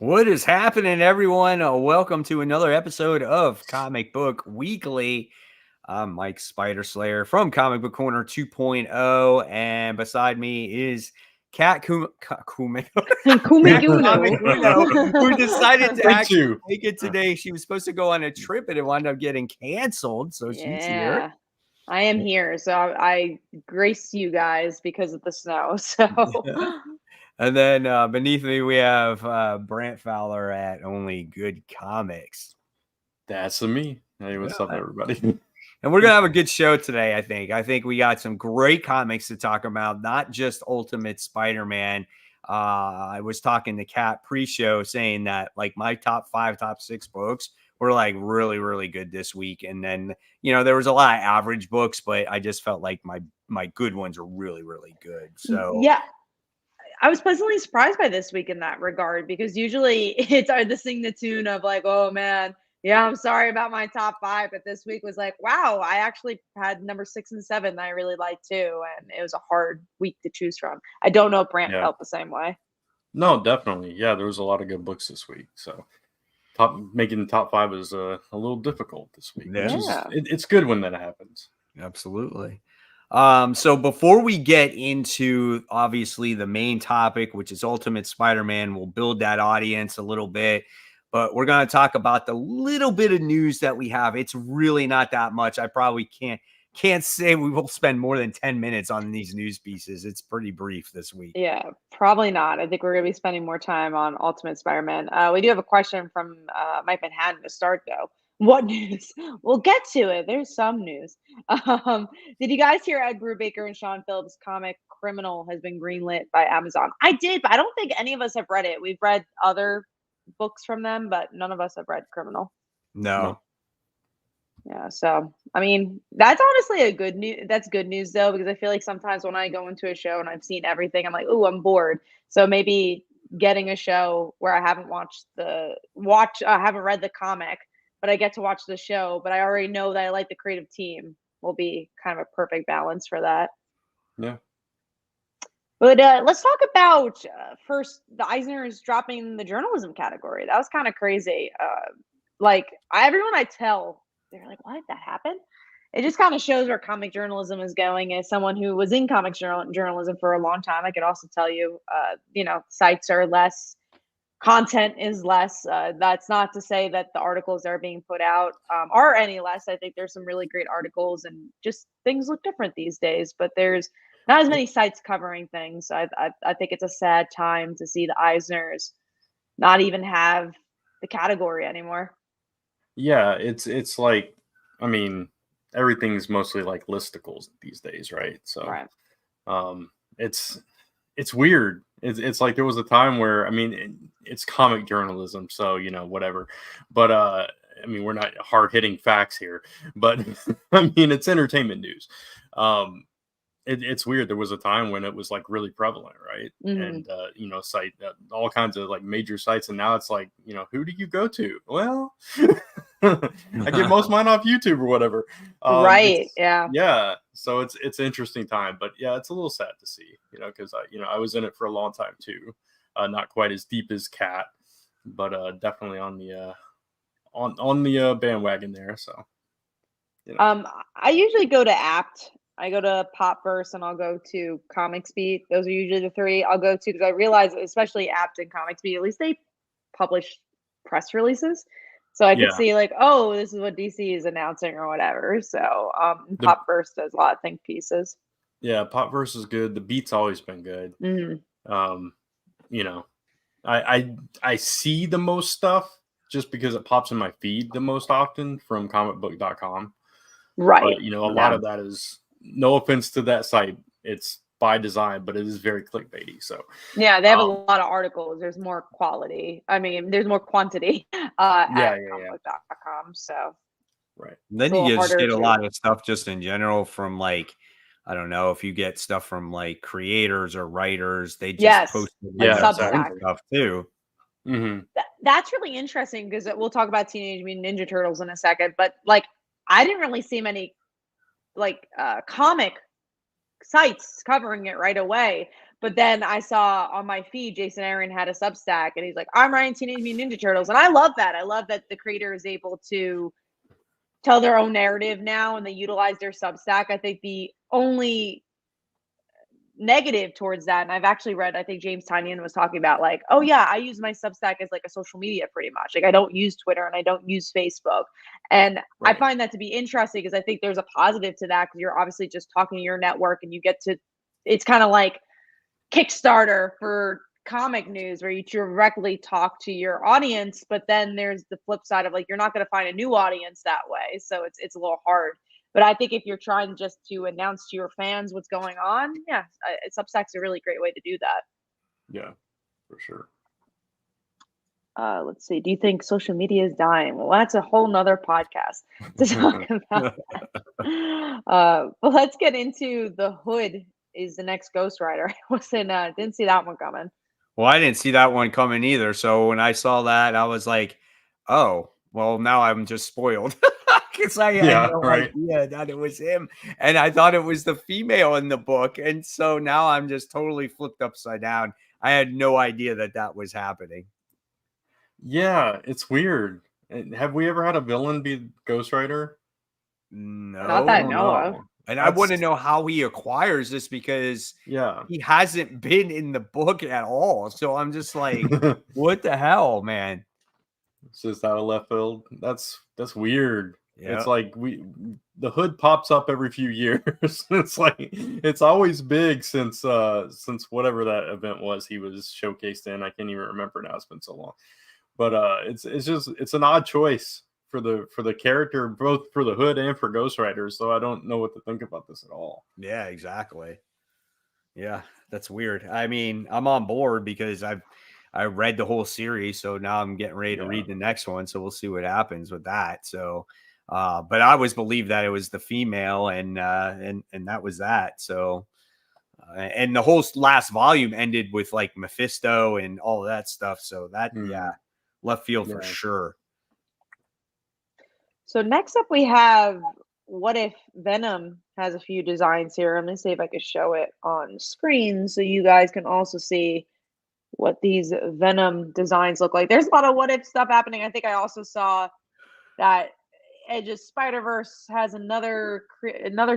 What is happening, everyone? Welcome to another episode of Comic Book Weekly. I'm Mike Spider Slayer from Comic Book Corner 2.0, and beside me is Kat Kumino, who decided to actually make it today. She was supposed to go on a trip, and it wound up getting canceled, so she's here. I am here, so I grace you guys because of the snow. So. And then beneath me, we have Brant Fowler at Only Good Comics. That's me. Hey, what's up, everybody? And we're going to have a good show today, I think. I think we got some great comics to talk about, not just Ultimate Spider-Man. I was talking to Kat pre-show saying that, like, my top 5, top 6 books were, like, really, really good this week. And then, you know, there was a lot of average books, but I just felt like my good ones are really, really good. So, yeah. I was pleasantly surprised by this week in that regard, because usually it's the sing the tune of like, oh man, yeah, I'm sorry about my top 5, but this week was like, wow, I actually had number 6 and 7 that I really liked too, and it was a hard week to choose from. I don't know if Brant felt the same way. No, definitely. Yeah, there was a lot of good books this week, so making the top 5 is a little difficult this week. Yeah, it's good when that happens. Absolutely. So before we get into obviously the main topic, which is Ultimate Spider-Man, we'll build that audience a little bit, but we're going to talk about the little bit of news that we have. It's really not that much. I probably can't say we will spend more than 10 minutes on these news pieces. It's pretty brief this week. Yeah, probably not. I think we're going to be spending more time on Ultimate Spider-Man. We do have a question from Mike Manhattan to start, though. What news? We'll get to it. There's some news. Did you guys hear Ed Brubaker and Sean Phillips' comic Criminal has been greenlit by Amazon? I did, but I don't think any of us have read it. We've read other books from them, but none of us have read Criminal. No. Yeah, so I mean, that's honestly good news. That's good news though, because I feel like sometimes when I go into a show and I've seen everything, I'm like, oh, I'm bored. So maybe getting a show where I haven't I haven't read the comic, but I get to watch the show, but I already know that I like the creative team, will be kind of a perfect balance for that. Yeah. But let's talk about first the Eisners dropping the journalism category. That was kind of crazy. Everyone I tell, they're like, what? That happened? It just kind of shows where comic journalism is going. As someone who was in comic journalism for a long time, I could also tell you, sites are less, content is less. That's not to say that the articles that are being put out are any less. I think there's some really great articles, and just things look different these days, but there's not as many sites covering things. I think it's a sad time to see the Eisners not even have the category anymore. Yeah, it's like, I mean, everything's mostly like listicles these days, right? So, right. It's weird. It's like there was a time where, I mean, it's comic journalism, so whatever. But I mean, we're not hard hitting facts here, but I mean, it's entertainment news. It's weird. There was a time when it was like really prevalent, right? Mm-hmm. And site all kinds of like major sites, and now it's like, who do you go to? Well, I get most of mine off YouTube or whatever. Right? Yeah. Yeah. So it's an interesting time, but yeah, it's a little sad to see, because I was in it for a long time too. Not quite as deep as Kat, but definitely on the bandwagon there. So. I usually go to Apt. I go to Popverse and I'll go to Comics Beat. Those are usually the 3 I'll go to, because I realize, especially Apt and Comics Beat, at least they publish press releases. So I can see like, oh, this is what DC is announcing or whatever. So Popverse does a lot of think pieces. Yeah, Popverse is good. The Beat's always been good. Mm-hmm. I see the most stuff just because it pops in my feed the most often from comicbook.com. Right. But, a lot of that is, no offense to that site, it's by design, but it is very clickbaity. So yeah, they have a lot of articles. There's more quality. I mean, there's more quantity at comicbook.com. So right. And then you just get a lot of stuff just in general from, like, I don't know, if you get stuff from like creators or writers, they just post stuff too. Mm-hmm. That's really interesting, because we'll talk about Teenage Mutant Ninja Turtles in a second, but like I didn't really see many like comic sites covering it right away, But then I saw on my feed, Jason Aaron had a Substack, and he's like, I'm writing Teenage Mutant Ninja Turtles. And I love that. I love that the creator is able to tell their own narrative now, and they utilize their Substack. I think the only negative towards that, and I've actually read, I think James Tynion was talking about, like, oh yeah, I use my Substack as like a social media pretty much. Like, I don't use Twitter and I don't use Facebook. And I find that to be interesting because I think there's a positive to that, because you're obviously just talking to your network, and you get to, it's kind of like Kickstarter for comic news where you directly talk to your audience, but then there's the flip side of, like, you're not going to find a new audience that way, so it's a little hard. But I think if you're trying just to announce to your fans what's going on, yeah, Substack's a really great way to do that. Yeah, for sure. Let's see. Do you think social media is dying? Well, that's a whole nother podcast to talk about that. But let's get into The Hood is the next Ghost Rider. I didn't see that one coming. Well, I didn't see that one coming either. So when I saw that, I was like, oh, well, now I'm just spoiled. Because I had no idea that it was him. And I thought it was the female in the book. And so now I'm just totally flipped upside down. I had no idea that that was happening. Yeah, it's weird. Have we ever had a villain be Ghost Rider? No. Not that I know of. And I want to know how he acquires this, because he hasn't been in the book at all. So I'm just like, what the hell, man? It's just out of left field. That's weird. Yep. It's like the Hood pops up every few years. It's like it's always big since whatever that event was he was showcased in. I can't even remember now. It's been so long. But it's an odd choice for the character, both for the Hood and for Ghost Rider. So I don't know what to think about this at all. Yeah, exactly. Yeah, that's weird. I mean, I'm on board because I read the whole series, so now I'm getting ready to read the next one. So we'll see what happens with that. So, but I always believed that it was the female, and that was that. So, and the whole last volume ended with like Mephisto and all of that stuff. So that, left field for sure. So next up, we have What If Venom has a few designs here. I'm going to see if I can show it on screen so you guys can also see what these Venom designs look like. There's a lot of what if stuff happening. I think I also saw that Edge of Spider-Verse has another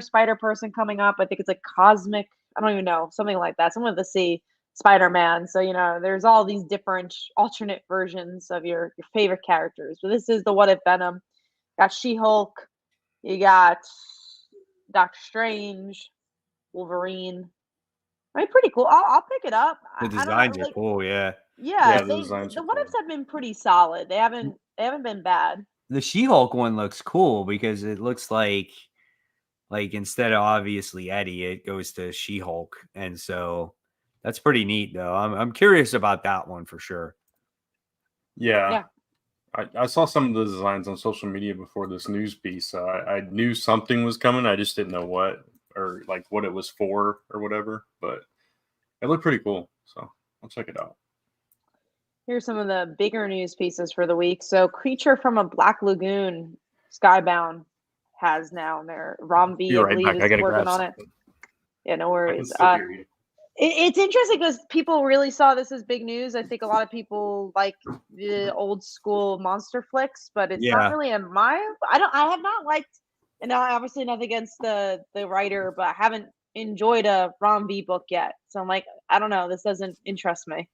spider person coming up. I think it's like Cosmic, I don't even know, something like that. Someone with the C, Spider-Man. So, there's all these different alternate versions of your favorite characters. But this is the What If Venom. Got She-Hulk, you got Doctor Strange, Wolverine. I mean, pretty cool. I'll pick it up. The designs are cool, yeah. Yeah, the what ifs have been pretty solid. They haven't been bad. The She-Hulk one looks cool because it looks like instead of obviously Eddie, it goes to She-Hulk, and so that's pretty neat though. I'm curious about that one for sure. Yeah. I saw some of the designs on social media before this news piece. I knew something was coming. I just didn't know what, or like what it was for or whatever, but it looked pretty cool. So I'll check it out. Here's some of the bigger news pieces for the week. So Creature from a Black Lagoon, Skybound has now their Rom V, I believe, is working on it. Yeah, no worries. It's interesting because people really saw this as big news. I think a lot of people like the old school monster flicks, but it's not really in my. I have not liked, and obviously nothing against the writer, but I haven't enjoyed a Rom V book yet. So I'm like, I don't know, this doesn't interest me.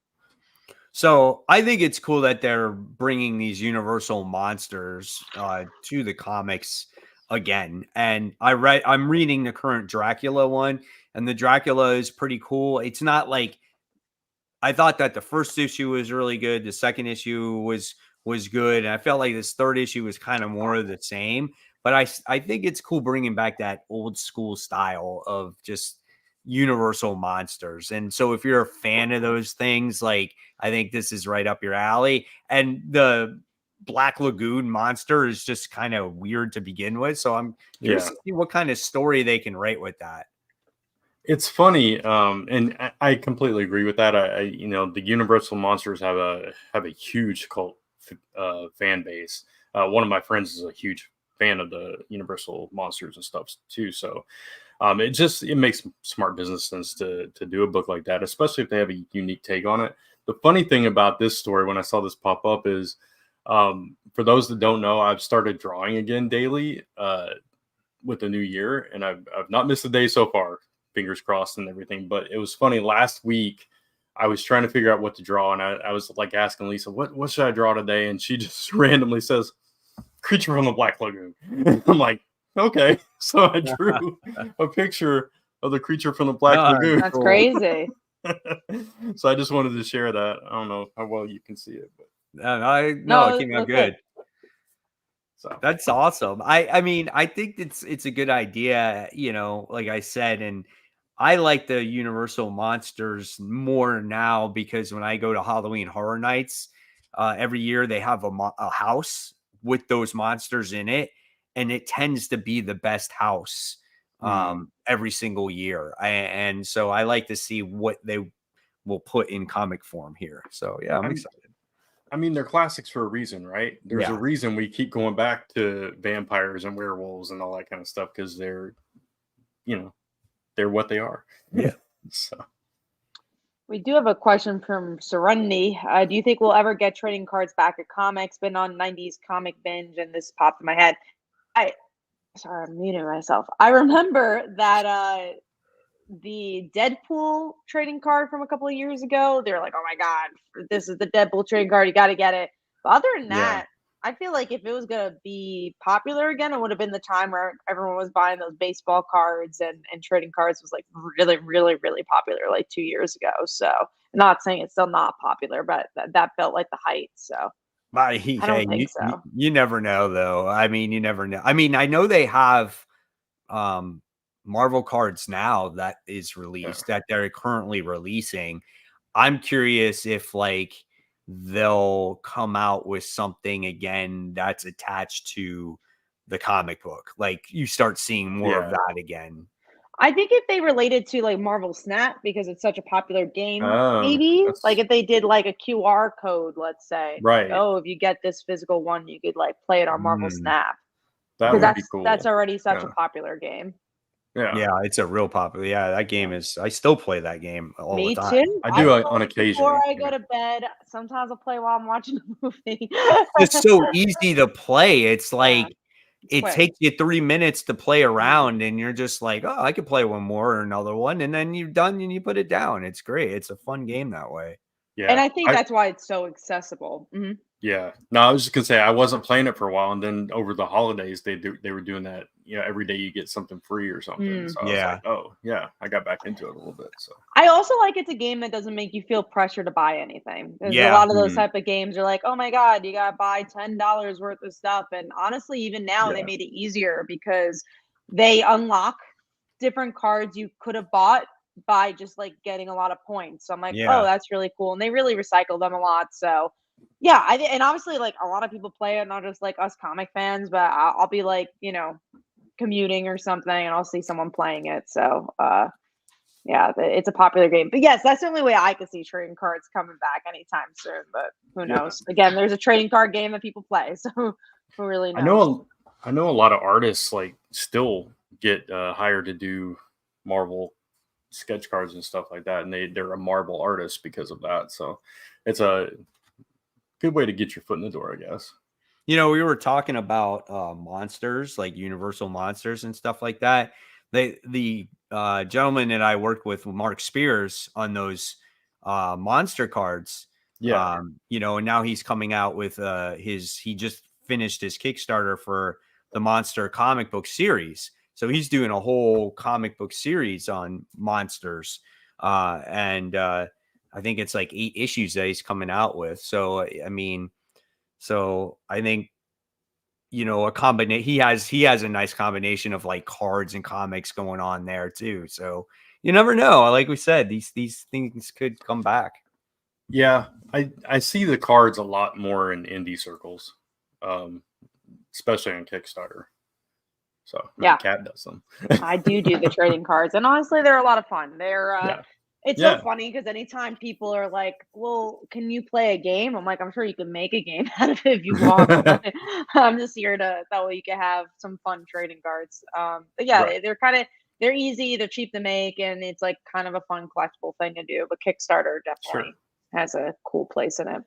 So I think it's cool that they're bringing these universal monsters to the comics again. And I'm reading the current Dracula one, and the Dracula is pretty cool. It's not like, I thought that the first issue was really good. The second issue was good. And I felt like this third issue was kind of more of the same, but I think it's cool bringing back that old school style of just universal monsters. And so if you're a fan of those things, like, I think this is right up your alley. And the Black Lagoon monster is just kind of weird to begin with. So I'm curious to see what kind of story they can write with that. It's funny, and I completely agree with that. The Universal monsters have a huge cult fan base. One of my friends is a huge fan of the Universal monsters and stuff too. So It makes smart business sense to do a book like that, especially if they have a unique take on it. The funny thing about this story, when I saw this pop up, is for those that don't know, I've started drawing again daily with the new year, and I've not missed a day so far, fingers crossed and everything. But it was funny, last week I was trying to figure out what to draw, and I was like asking Lisa, what should I draw today? And she just randomly says, "Creature from the Black Lagoon." I'm like, okay. So I drew a picture of the creature from the Black Lagoon. That's crazy. So I just wanted to share that. I don't know how well you can see it, but it came out good. So that's awesome. I mean, I think it's a good idea, like I said, and I like the Universal Monsters more now because when I go to Halloween Horror Nights, every year they have a house with those monsters in it, and it tends to be the best house every single year. And so I like to see what they will put in comic form here. So yeah, I'm excited. I mean, they're classics for a reason, right? There's a reason we keep going back to vampires and werewolves and all that kind of stuff, because they're what they are. Yeah. So we do have a question from Serenity. Do you think we'll ever get trading cards back at comics? Been on 90s comic binge, and this popped in my head. Sorry, I'm muting myself. I remember that the Deadpool trading card from a couple of years ago, they were like, oh my God, this is the Deadpool trading card. You got to get it. But other than that, I feel like if it was going to be popular again, it would have been the time where everyone was buying those baseball cards and trading cards was like really, really, really popular like 2 years ago. So not saying it's still not popular, but that felt like the height. So I don't think so. You never know, though. I mean, you never know. I mean, I know they have Marvel cards now that is released that they're currently releasing. I'm curious if like they'll come out with something again that's attached to the comic book. Like you start seeing more of that again. I think if they related to like Marvel Snap, because it's such a popular game, maybe like if they did like a QR code, let's say, right? Oh, if you get this physical one, you could like play it on Marvel Snap. That would be cool. That's already such a popular game. Yeah, it's a real popular. Yeah, that game is. I still play that game all the time. Me too. I do on occasion. Before I go to bed, sometimes I'll play while I'm watching a movie. It's so easy to play. It's like it takes you 3 minutes to play around, and you're just like, oh, I could play one more or another one, and then you're done and you put it down. It's great. It's a fun game that way. Yeah, and I think that's why it's so accessible. Mm-hmm. Yeah. No, I was just gonna say I wasn't playing it for a while, and then over the holidays they were doing that. Every day you get something free or something. So I was like, oh yeah, I got back into it a little bit. So I also like it's a game that doesn't make you feel pressure to buy anything. There's a lot of those type of games are like, oh my God, you gotta buy $10 worth of stuff. And honestly, even now they made it easier because they unlock different cards you could have bought by just like getting a lot of points. So I'm like, oh, that's really cool. And they really recycle them a lot. So yeah, and obviously like a lot of people play it, not just like us comic fans, but I'll be like, commuting or something and I'll see someone playing it. So it's a popular game. But yes, that's the only way I could see trading cards coming back anytime soon. But who knows? Again, there's a trading card game that people play. So who really knows? I know a lot of artists like still get hired to do Marvel sketch cards and stuff like that, and they're a Marvel artist because of that. So it's a good way to get your foot in the door, I guess. We were talking about monsters, like Universal Monsters and stuff like that. The gentleman that I worked with, Mark Spears, on those monster cards. Yeah. And now he's coming out with he just finished his Kickstarter for the Monster comic book series. So he's doing a whole comic book series on monsters. And I think it's like 8 issues that he's coming out with. So, I mean, I think, a combination, he has a nice combination of like cards and comics going on there too. So you never know. Like we said, these things could come back. Yeah. I see the cards a lot more in indie circles, especially on Kickstarter. So Cat does them. I do the trading cards, and honestly, they're a lot of fun. They're it's so funny because anytime people are like, well, can you play a game? I'm like, I'm sure you can make a game out of it if you want. I'm just here that way you can have some fun trading cards. But they're kind of they're easy, they're cheap to make, and it's like kind of a fun collectible thing to do. But Kickstarter definitely has a cool place in it.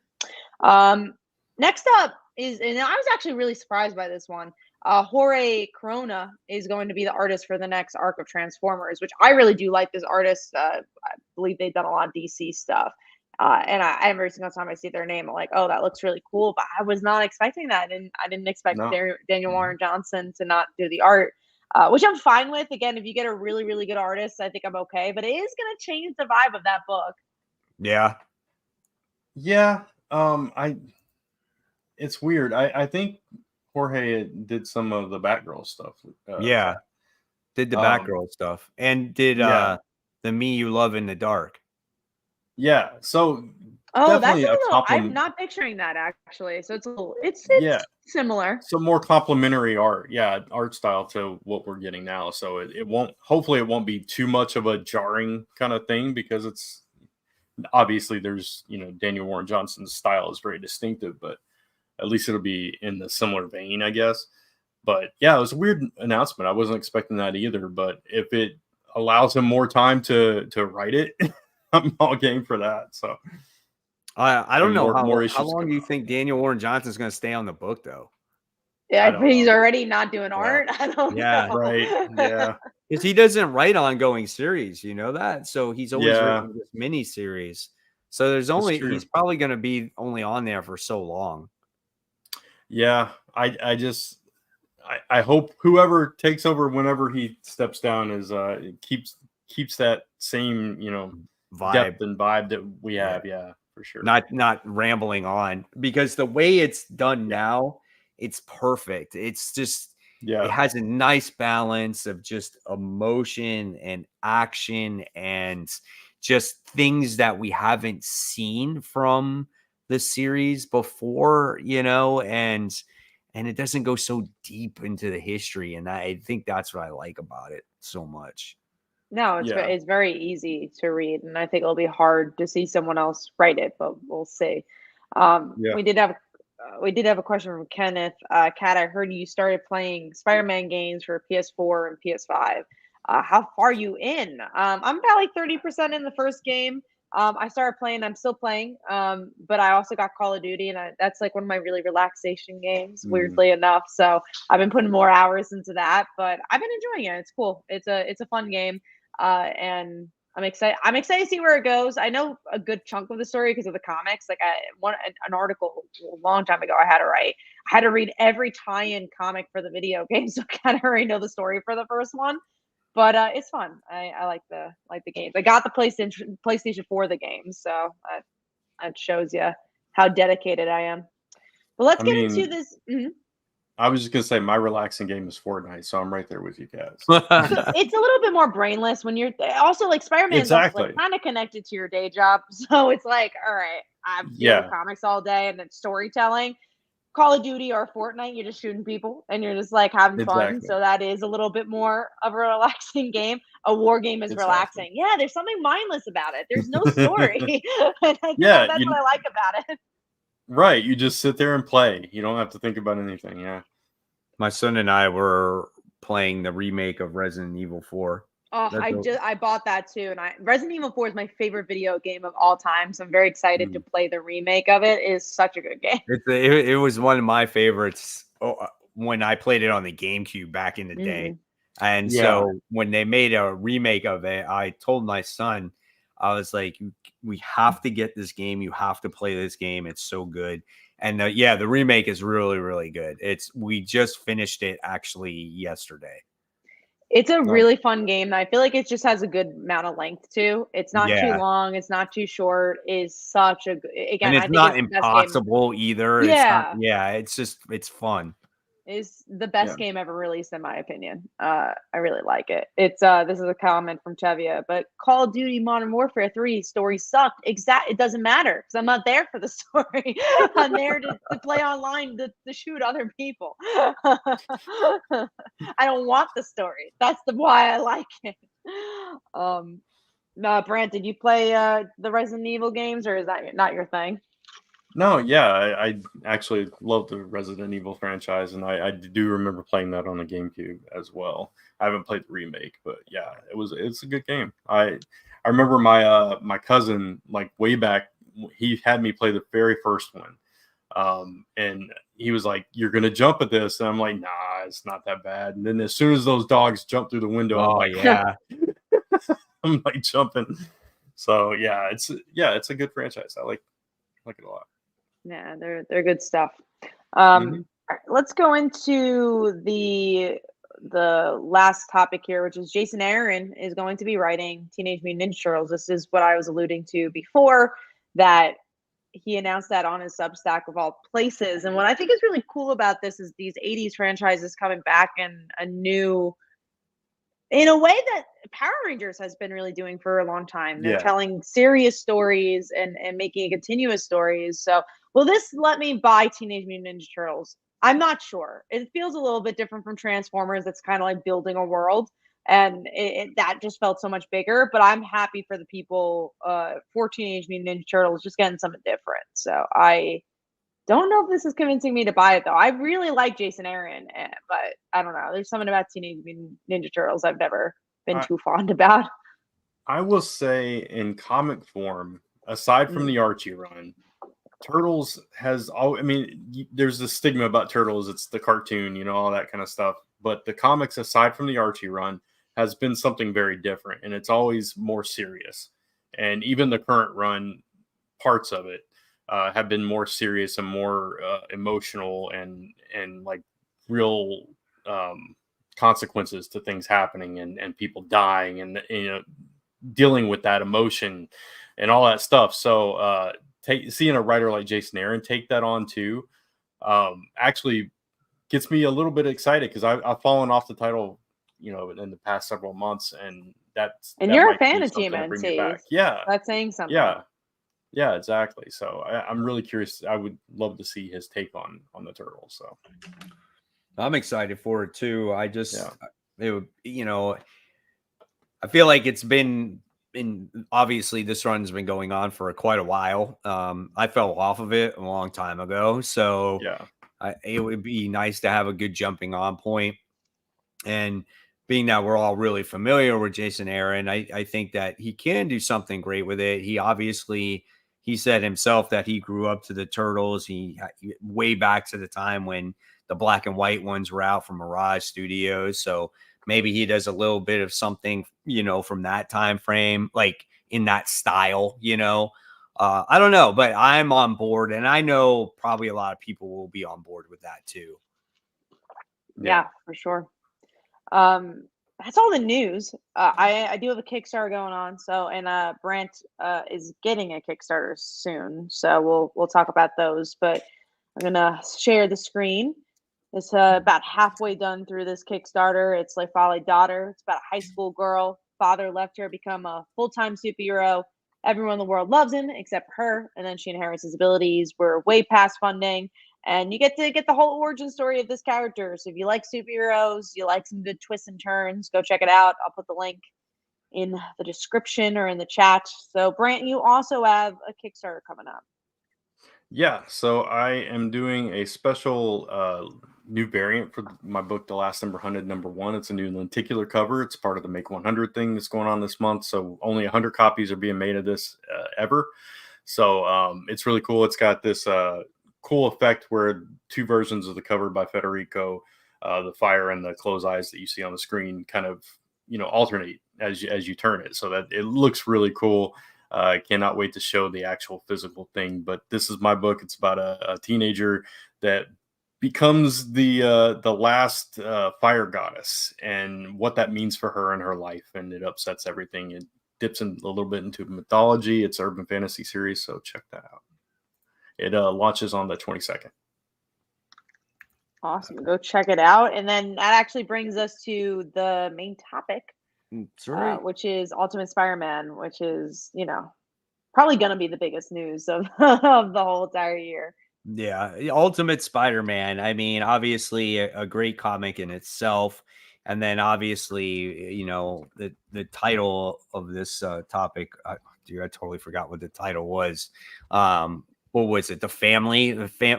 Next up is, and I was actually really surprised by this one. Jorge Corona is going to be the artist for the next arc of Transformers, which I really do like this artist. I believe they've done a lot of DC stuff. And every single time I see their name, I'm like, oh, that looks really cool. But I was not expecting that. And I didn't expect Daniel Warren Johnson to not do the art, which I'm fine with. Again, if you get a really, really good artist, I think I'm okay. But it is going to change the vibe of that book. Yeah. Yeah. It's weird. I think Jorge did some of the Batgirl stuff. Did the Batgirl stuff and did the Me You Love in the Dark. Yeah. So that's a little. I'm not picturing that actually. So it's a little. It's similar. Some more complementary art. Yeah, art style to what we're getting now. So it won't. Hopefully, it won't be too much of a jarring kind of thing because it's obviously there's Daniel Warren Johnson's style is very distinctive, but at least it'll be in the similar vein, I guess. But yeah, it was a weird announcement. I wasn't expecting that either. But if it allows him more time to write it. I'm all game for that. So I don't know how long do you think Daniel Warren Johnson's going to stay on the book though? Yeah, he's already not doing art. I don't know. Right. Yeah. Because he doesn't write ongoing series, you know that? So he's always written this mini series. So he's probably going to be only on there for so long. Yeah. I hope whoever takes over whenever he steps down is keeps that same, vibe. Depth and vibe that we have. Yeah, for sure. Not rambling on, because the way it's done now, it's perfect. It's just it has a nice balance of just emotion and action and just things that we haven't seen from the series before, and it doesn't go so deep into the history, and I think that's what I like about it so much. No, it's very easy to read, and I think it'll be hard to see someone else write it, but we'll see. We did have a question from Kenneth. Kat, I heard you started playing Spider-Man games for PS4 and PS5. How far are you in? I'm about like 30% in the first game. I started playing. I'm still playing, but I also got Call of Duty, and that's like one of my really relaxation games, weirdly enough. So I've been putting more hours into that, but I've been enjoying it. It's cool. It's a fun game. And I'm excited. I'm excited to see where it goes. I know a good chunk of the story because of the comics. Like an article a long time ago, I had to write. I had to read every tie-in comic for the video game, so I kind of already know the story for the first one. But it's fun. I like the games. I got the PlayStation for the games, so that shows you how dedicated I am. But let's get into this. Mm-hmm. I was just gonna say my relaxing game is Fortnite, so I'm right there with you guys. It's a little bit more brainless when you're also like Spider-Man's also like kind of connected to your day job, so it's like, all right, I'm doing comics all day and then storytelling. Call of Duty or Fortnite, you're just shooting people and you're just like having fun. So that is a little bit more of a relaxing game. A war game is relaxing. Yeah, there's something mindless about it. There's no story. That's what I like about it. Right. You just sit there and play. You don't have to think about anything. Yeah. My son and I were playing the remake of Resident Evil 4. Oh, I bought that too, and Resident Evil 4 is my favorite video game of all time, so I'm very excited to play the remake of it. It is such a good game. It was one of my favorites when I played it on the GameCube back in the day, and so when they made a remake of it, I told my son, I was like, "We have to get this game. You have to play this game. It's so good." And the remake is really, really good. We just finished it actually yesterday. It's a really fun game. I feel like it just has a good amount of length too. It's not too long. It's not too short. It's such a again. And it's not impossible either. Yeah, it's fun. Is the best game ever released in my opinion. I really like it. It's this is a comment from Chevia, but Call of Duty Modern Warfare 3 story sucked. It doesn't matter because I'm not there for the story. I'm there to play online to shoot other people. I don't want the story. That's why I like it. No, Brant, did you play the Resident Evil games, or is that not your thing? No, yeah, I actually love the Resident Evil franchise, and I do remember playing that on the GameCube as well. I haven't played the remake, but yeah, it's a good game. I remember my cousin, like way back, he had me play the very first one. And he was like, "You're gonna jump at this," and I'm like, "Nah, it's not that bad." And then as soon as those dogs jump through the window, I'm like, yeah. I'm like jumping. So yeah, it's a good franchise. I like it a lot. Yeah, they're good stuff. Mhm. All right, let's go into the last topic here, which is Jason Aaron is going to be writing Teenage Mutant Ninja Turtles. This is what I was alluding to before, that he announced that on his Substack of all places. And what I think is really cool about this is these 80s franchises coming back in a new, in a way that Power Rangers has been really doing for a long time. They're Yeah. telling serious stories and making continuous stories. So will this let me buy Teenage Mutant Ninja Turtles? I'm not sure. It feels a little bit different from Transformers. That's kind of like building a world. And that just felt so much bigger. But I'm happy for the people for Teenage Mutant Ninja Turtles just getting something different. So I don't know if this is convincing me to buy it, though. I really like Jason Aaron, but I don't know. There's something about Teenage Mutant Ninja Turtles I've never been too fond about. I will say, in comic form, aside from the Archie run, Turtles has all. I mean, there's the stigma about Turtles. It's the cartoon, all that kind of stuff. But the comics, aside from the Archie run, has been something very different, and it's always more serious. And even the current run, parts of it have been more serious and more emotional and like real consequences to things happening and people dying and dealing with that emotion and all that stuff. So seeing a writer like Jason Aaron take that on too actually gets me a little bit excited, because I've fallen off the title, in the past several months, and that you're a might fan be of something to bring me TMNT. back. Yeah, That's saying something. yeah, exactly. So I'm really curious. I would love to see his take on the Turtles. So I'm excited for it too. I just, it would, I feel like it's been obviously this run's been going on for quite a while. I fell off of it a long time ago, so it would be nice to have a good jumping on point. And being that we're all really familiar with Jason Aaron, I think that he can do something great with it. He said himself that he grew up to the Turtles. He way back to the time when the black and white ones were out from Mirage Studios. So maybe he does a little bit of something, from that time frame, like in that style, I don't know, but I'm on board, and I know probably a lot of people will be on board with that too. Yeah, for sure. That's all the news. I do have a Kickstarter going on, and Brant is getting a Kickstarter soon, so we'll talk about those. But I'm gonna share the screen. It's about halfway done through this Kickstarter. It's like Folly Daughter. It's about a high school girl. Father left her, become a full-time superhero. Everyone in the world loves him except for her, and then she inherits his abilities. We're way past funding, and you get to get the whole origin story of this character. So if you like superheroes, you like some good twists and turns, go check it out. I'll put the link in the description or in the chat. So Brant, you also have a Kickstarter coming up. Yeah, so I am doing a special new variant for my book, The Last Ember Hunted #1. It's a new lenticular cover. It's part of the Make 100 thing that's going on this month. So only 100 copies are being made of this ever. So it's really cool. It's got this cool effect where two versions of the cover by Federico, the fire and the closed eyes that you see on the screen, kind of alternate as you turn it, so that it looks really cool. I cannot wait to show the actual physical thing. But this is my book. It's about a teenager that becomes the last fire goddess, and what that means for her and her life, and it upsets everything. It dips in a little bit into mythology. It's an urban fantasy series, so check that out. It launches on the 22nd. Awesome. Go check it out. And then that actually brings us to the main topic, which is Ultimate Spider-Man, which is, probably going to be the biggest news of, of the whole entire year. Yeah, Ultimate Spider-Man. I mean, obviously a great comic in itself. And then obviously, the title of this topic, I totally forgot what the title was. what was it?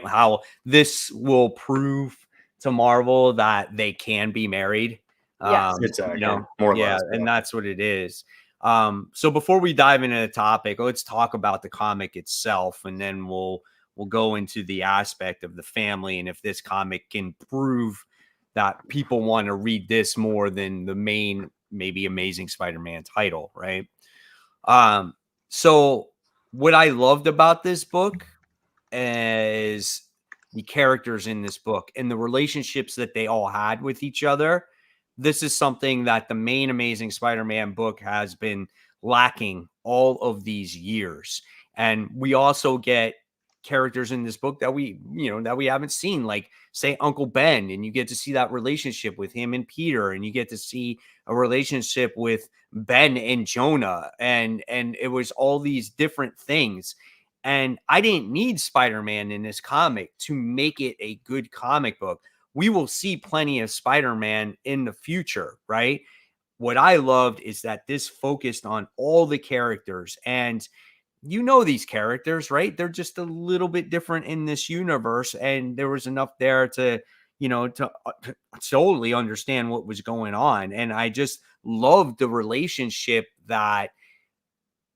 How this will prove to Marvel that they can be married. Yes. Exactly. More or less. And that's what it is. So before we dive into the topic, let's talk about the comic itself, and then we'll go into the aspect of the family and if this comic can prove that people want to read this more than the main, maybe Amazing Spider-Man title, right? So what I loved about this book is the characters in this book and the relationships that they all had with each other. This is something that the main Amazing Spider-Man book has been lacking all of these years. And we also get characters in this book that we haven't seen, like say Uncle Ben, and you get to see that relationship with him and Peter, and you get to see a relationship with Ben and Jonah, and it was all these different things. And I didn't need Spider-Man in this comic to make it a good comic book. We will see plenty of Spider-Man in the future, right? What I loved is that this focused on all the characters, and these characters, right? They're just a little bit different in this universe, and there was enough there to totally understand what was going on. And I just loved the relationship that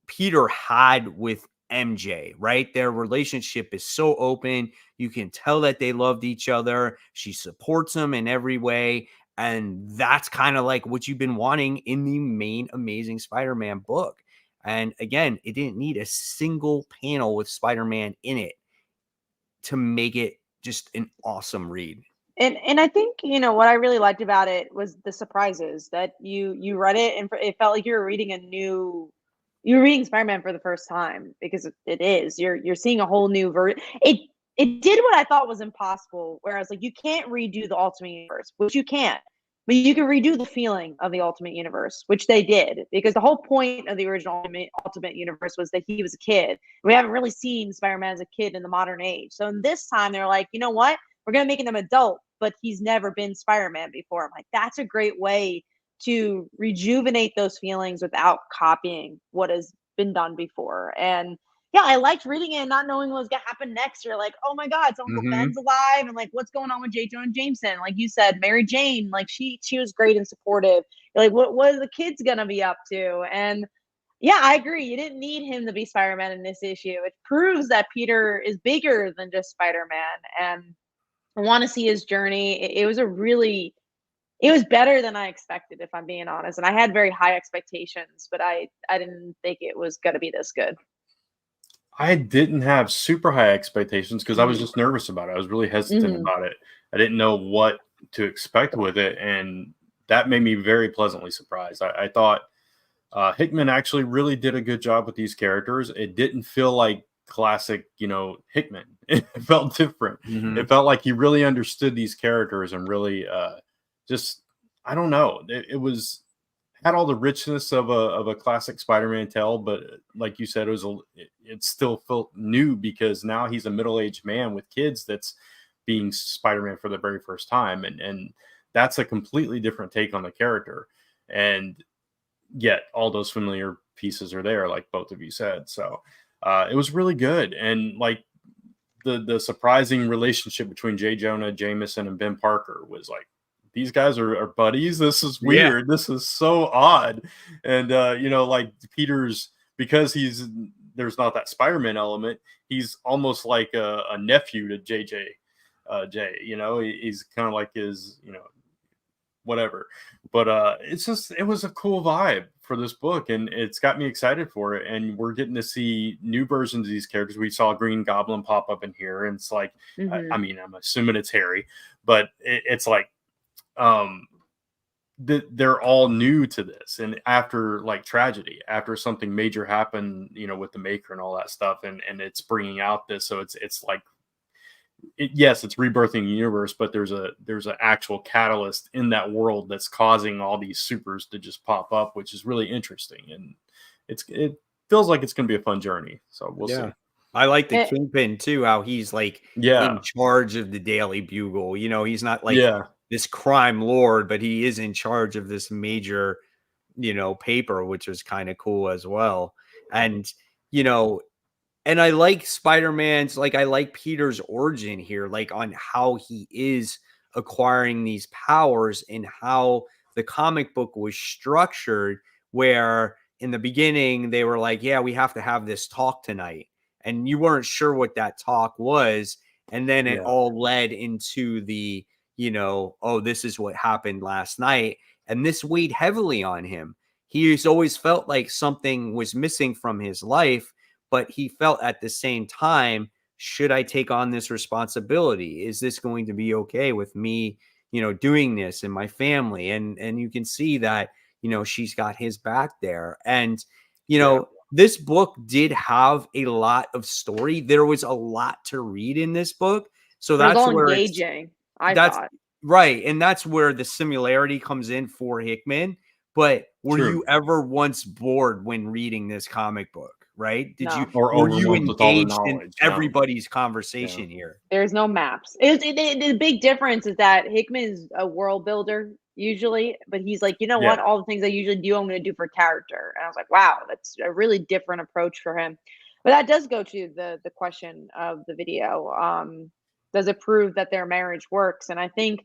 Peter had with MJ, right? Their relationship is so open. You can tell that they loved each other. She supports him in every way. And that's kind of like what you've been wanting in the main Amazing Spider-Man book. And again, it didn't need a single panel with Spider-Man in it to make it just an awesome read. And I think, what I really liked about it was the surprises that you read it, and it felt like you were reading Spider-Man for the first time, because it is. You're seeing a whole new version. It did what I thought was impossible, whereas like you can't redo the Ultimate Universe, which you can't, but you can redo the feeling of the Ultimate Universe, which they did, because the whole point of the original Ultimate Universe was that he was a kid. We haven't really seen Spider-Man as a kid in the modern age. So in this time, they're like, you know what? We're going to make him an adult, but he's never been Spider-Man before. I'm like, that's a great way to rejuvenate those feelings without copying what has been done before. And yeah, I liked reading it and not knowing what was gonna happen next. You're like, oh my God, so Uncle Ben's alive, and like, what's going on with J. Jonah Jameson? Like you said, Mary Jane, like she was great and supportive. You're like, what are the kids gonna be up to? And yeah, I agree. You didn't need him to be Spider-Man in this issue. It proves that Peter is bigger than just Spider-Man, and I want to see his journey. It was better than I expected, if I'm being honest. And I had very high expectations, but I didn't think it was going to be this good. I didn't have super high expectations because I was just nervous about it. I was really hesitant about it. I didn't know what to expect with it, and that made me very pleasantly surprised. I thought Hickman actually really did a good job with these characters. It didn't feel like classic, Hickman. It felt different. It felt like he really understood these characters and really I don't know. It had all the richness of a classic Spider-Man tale, but like you said, it still felt new because now he's a middle-aged man with kids that's being Spider-Man for the very first time, and that's a completely different take on the character. And yet, all those familiar pieces are there, like both of you said. So it was really good, and like the surprising relationship between J. Jonah Jameson and Ben Parker was like, these guys are buddies. This is weird. Yeah. This is so odd. And, like Peter's, because there's not that Spider-Man element, he's almost like a nephew to JJ. He's kind of like his, whatever. But it was a cool vibe for this book, and it's got me excited for it. And we're getting to see new versions of these characters. We saw Green Goblin pop up in here, and it's like, I'm assuming it's Harry, but it's like, they're all new to this, and after like tragedy, after something major happened, with the Maker and all that stuff, and it's bringing out this, so it's like, yes, it's rebirthing the universe, but there's an actual catalyst in that world that's causing all these supers to just pop up, which is really interesting, and it feels like it's going to be a fun journey. So we'll see. I like the Kingpin too, how he's like in charge of the Daily Bugle. He's not like this crime lord, but he is in charge of this major, paper, which was kind of cool as well. And, And I like Spider-Man's, like, I like Peter's origin here, like, on how he is acquiring these powers and how the comic book was structured, where in the beginning they were like, yeah, we have to have this talk tonight. And you weren't sure what that talk was. And then it all led into the, oh, this is what happened last night. And this weighed heavily on him. He's always felt like something was missing from his life, but he felt at the same time, should I take on this responsibility? Is this going to be okay with me, doing this and my family? And you can see that, she's got his back there. And, this book did have a lot of story. There was a lot to read in this book. So that's where engaging. I thought. Right. And that's where the similarity comes in for Hickman. But were you ever once bored when reading this comic book? Right? Did you, or were you engaged in everybody's conversation here? There's no maps. The big difference is that Hickman's a world builder usually, but he's like, what? All the things I usually do, I'm going to do for character. And I was like, wow, that's a really different approach for him. But that does go to the question of the video. Does it prove that their marriage works? And I think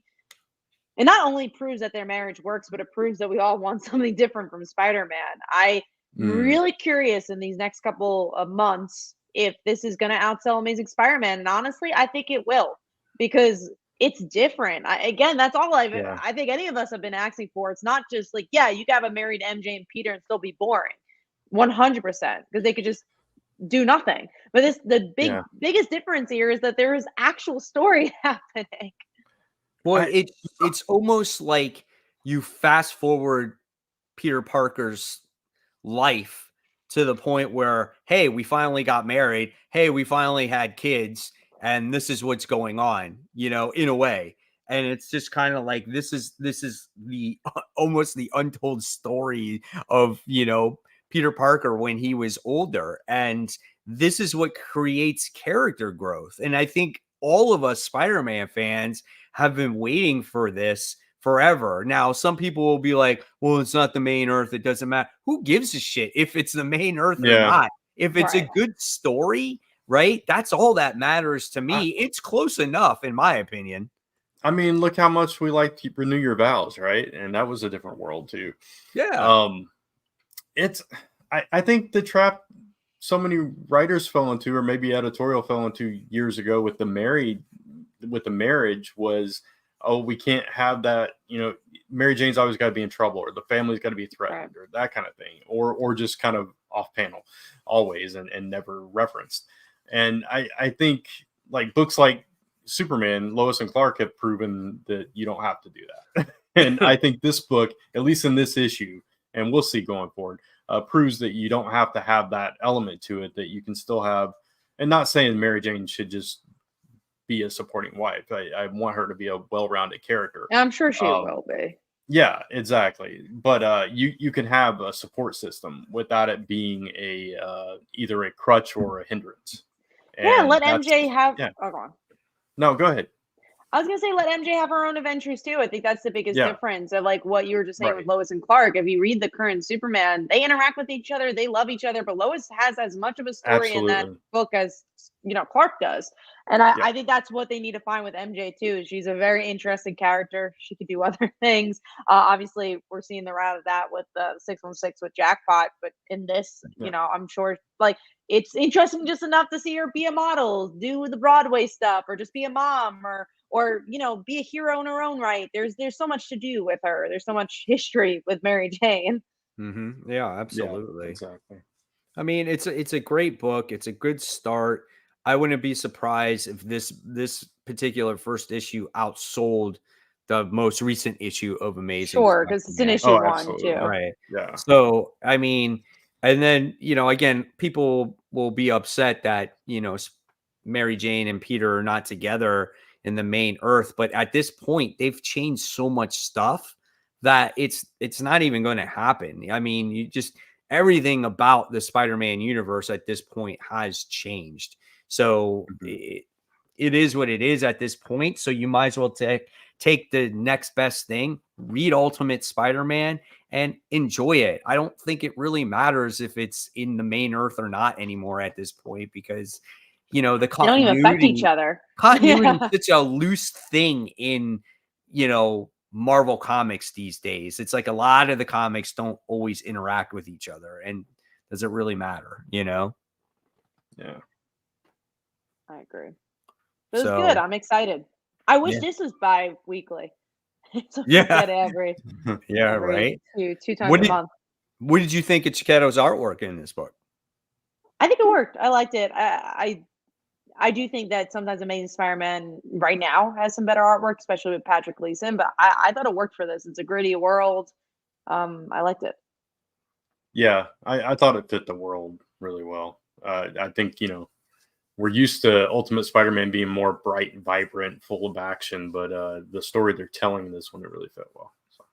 it not only proves that their marriage works, but it proves that we all want something different from Spider-Man. I'm really curious in these next couple of months if this is going to outsell Amazing Spider-Man. And honestly, I think it will, because it's different. Again, that's all I think any of us have been asking for. It's not just like, you can have a married MJ and Peter and still be boring. 100%, because they could just do nothing. But the biggest difference here is that there is actual story happening. Well, it's almost like you fast forward Peter Parker's life to the point where, hey, we finally got married. Hey, we finally had kids, and this is what's going on, in a way. And it's just kind of like, this is the almost the untold story of, Peter Parker when he was older. And this is what creates character growth. And I think all of us Spider-Man fans have been waiting for this forever. Now, some people will be like, well, it's not the main Earth. It doesn't matter. Who gives a shit if it's the main Earth or not? If it's a good story, right? That's all that matters to me. It's close enough, in my opinion. I mean, look how much we like to renew your vows, right? And that was a different world too. Yeah. I think the trap so many writers fell into, or maybe editorial fell into years ago with the marriage was, oh, we can't have that, Mary Jane's always got to be in trouble, or the family's got to be threatened, or that kind of thing, or just kind of off panel always and never referenced. And I think like books like Superman, Lois and Clark have proven that you don't have to do that. And I think this book, at least in this issue, and we'll see going forward, proves that you don't have to have that element to it, that you can still have, and not saying Mary Jane should just be a supporting wife. I want her to be a well-rounded character. I'm sure she will be. Yeah, exactly. But you can have a support system without it being either a crutch or a hindrance. And let MJ have. Yeah. Oh, go on. No, go ahead. I was gonna say let MJ have her own adventures too. I think that's the biggest difference of like what you were just saying with Lois and Clark. If you read the current Superman, they interact with each other, they love each other, but Lois has as much of a story in that book as Clark does. And I think that's what they need to find with MJ too. She's a very interesting character. She could do other things. Obviously, we're seeing the route of that with the 616 with Jackpot, but in this, I'm sure like it's interesting just enough to see her be a model, do the Broadway stuff, or just be a mom, or be a hero in her own right. There's so much to do with her. There's so much history with Mary Jane. Mm-hmm. Yeah, absolutely. Yeah, exactly. I mean, it's a great book. It's a good start. I wouldn't be surprised if this particular first issue outsold the most recent issue of Amazing. Sure, because it's an issue one too. Right. Yeah. So I mean, and then again, people will be upset that Mary Jane and Peter are not together in the main Earth, but at this point they've changed so much stuff that it's not even going to happen. I mean, everything about the Spider-Man universe at this point has changed. So it is what it is at this point. So you might as well take the next best thing, read Ultimate Spider-Man, and enjoy it. I don't think it really matters if it's in the main Earth or not anymore at this point, because, you know, the They don't even affect each other. Continuity is such a loose thing in, you know, Marvel comics these days. It's like a lot of the comics don't always interact with each other. And does it really matter, you know? Yeah. I agree. It was good. I'm excited. I wish Yeah. this was bi-weekly. So Yeah. get every right. Two times a month. What did you think of Chiquetto's artwork in this book? I think it worked. I liked it. I do think that sometimes Amazing Spider-Man right now has some better artwork, especially with Patrick Gleason, but I thought it worked for this. It's a gritty world. I liked it. Yeah, I thought it fit the world really well. I think, you know, we're used to Ultimate Spider-Man being more bright and vibrant, full of action, but the story they're telling in this one, it really fit well. So.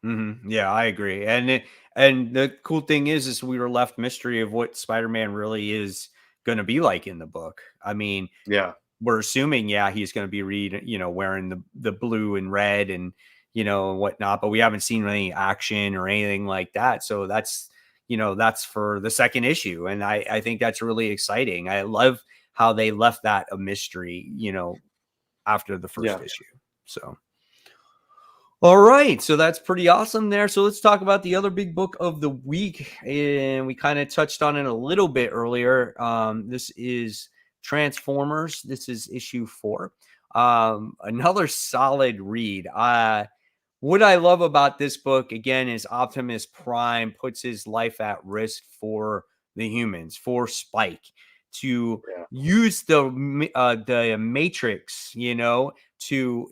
Yeah, I agree. And the cool thing is we were left mystery of what Spider-Man really is going to be like in the book. I mean, yeah, we're assuming, he's going to be wearing the blue and red and, you know, and whatnot, but we haven't seen any action or anything like that. So that's, you know, that's for the second issue. And I think that's really exciting. I love how they left that a mystery, you know, after the first issue. So, all right. So that's pretty awesome there. So let's talk about the other big book of the week. And we kind of touched on it a little bit earlier. This is Transformers. This is issue 4. Another solid read. What I love about this book, again, is Optimus Prime puts his life at risk for the humans, for Spike, to use the Matrix, you know, to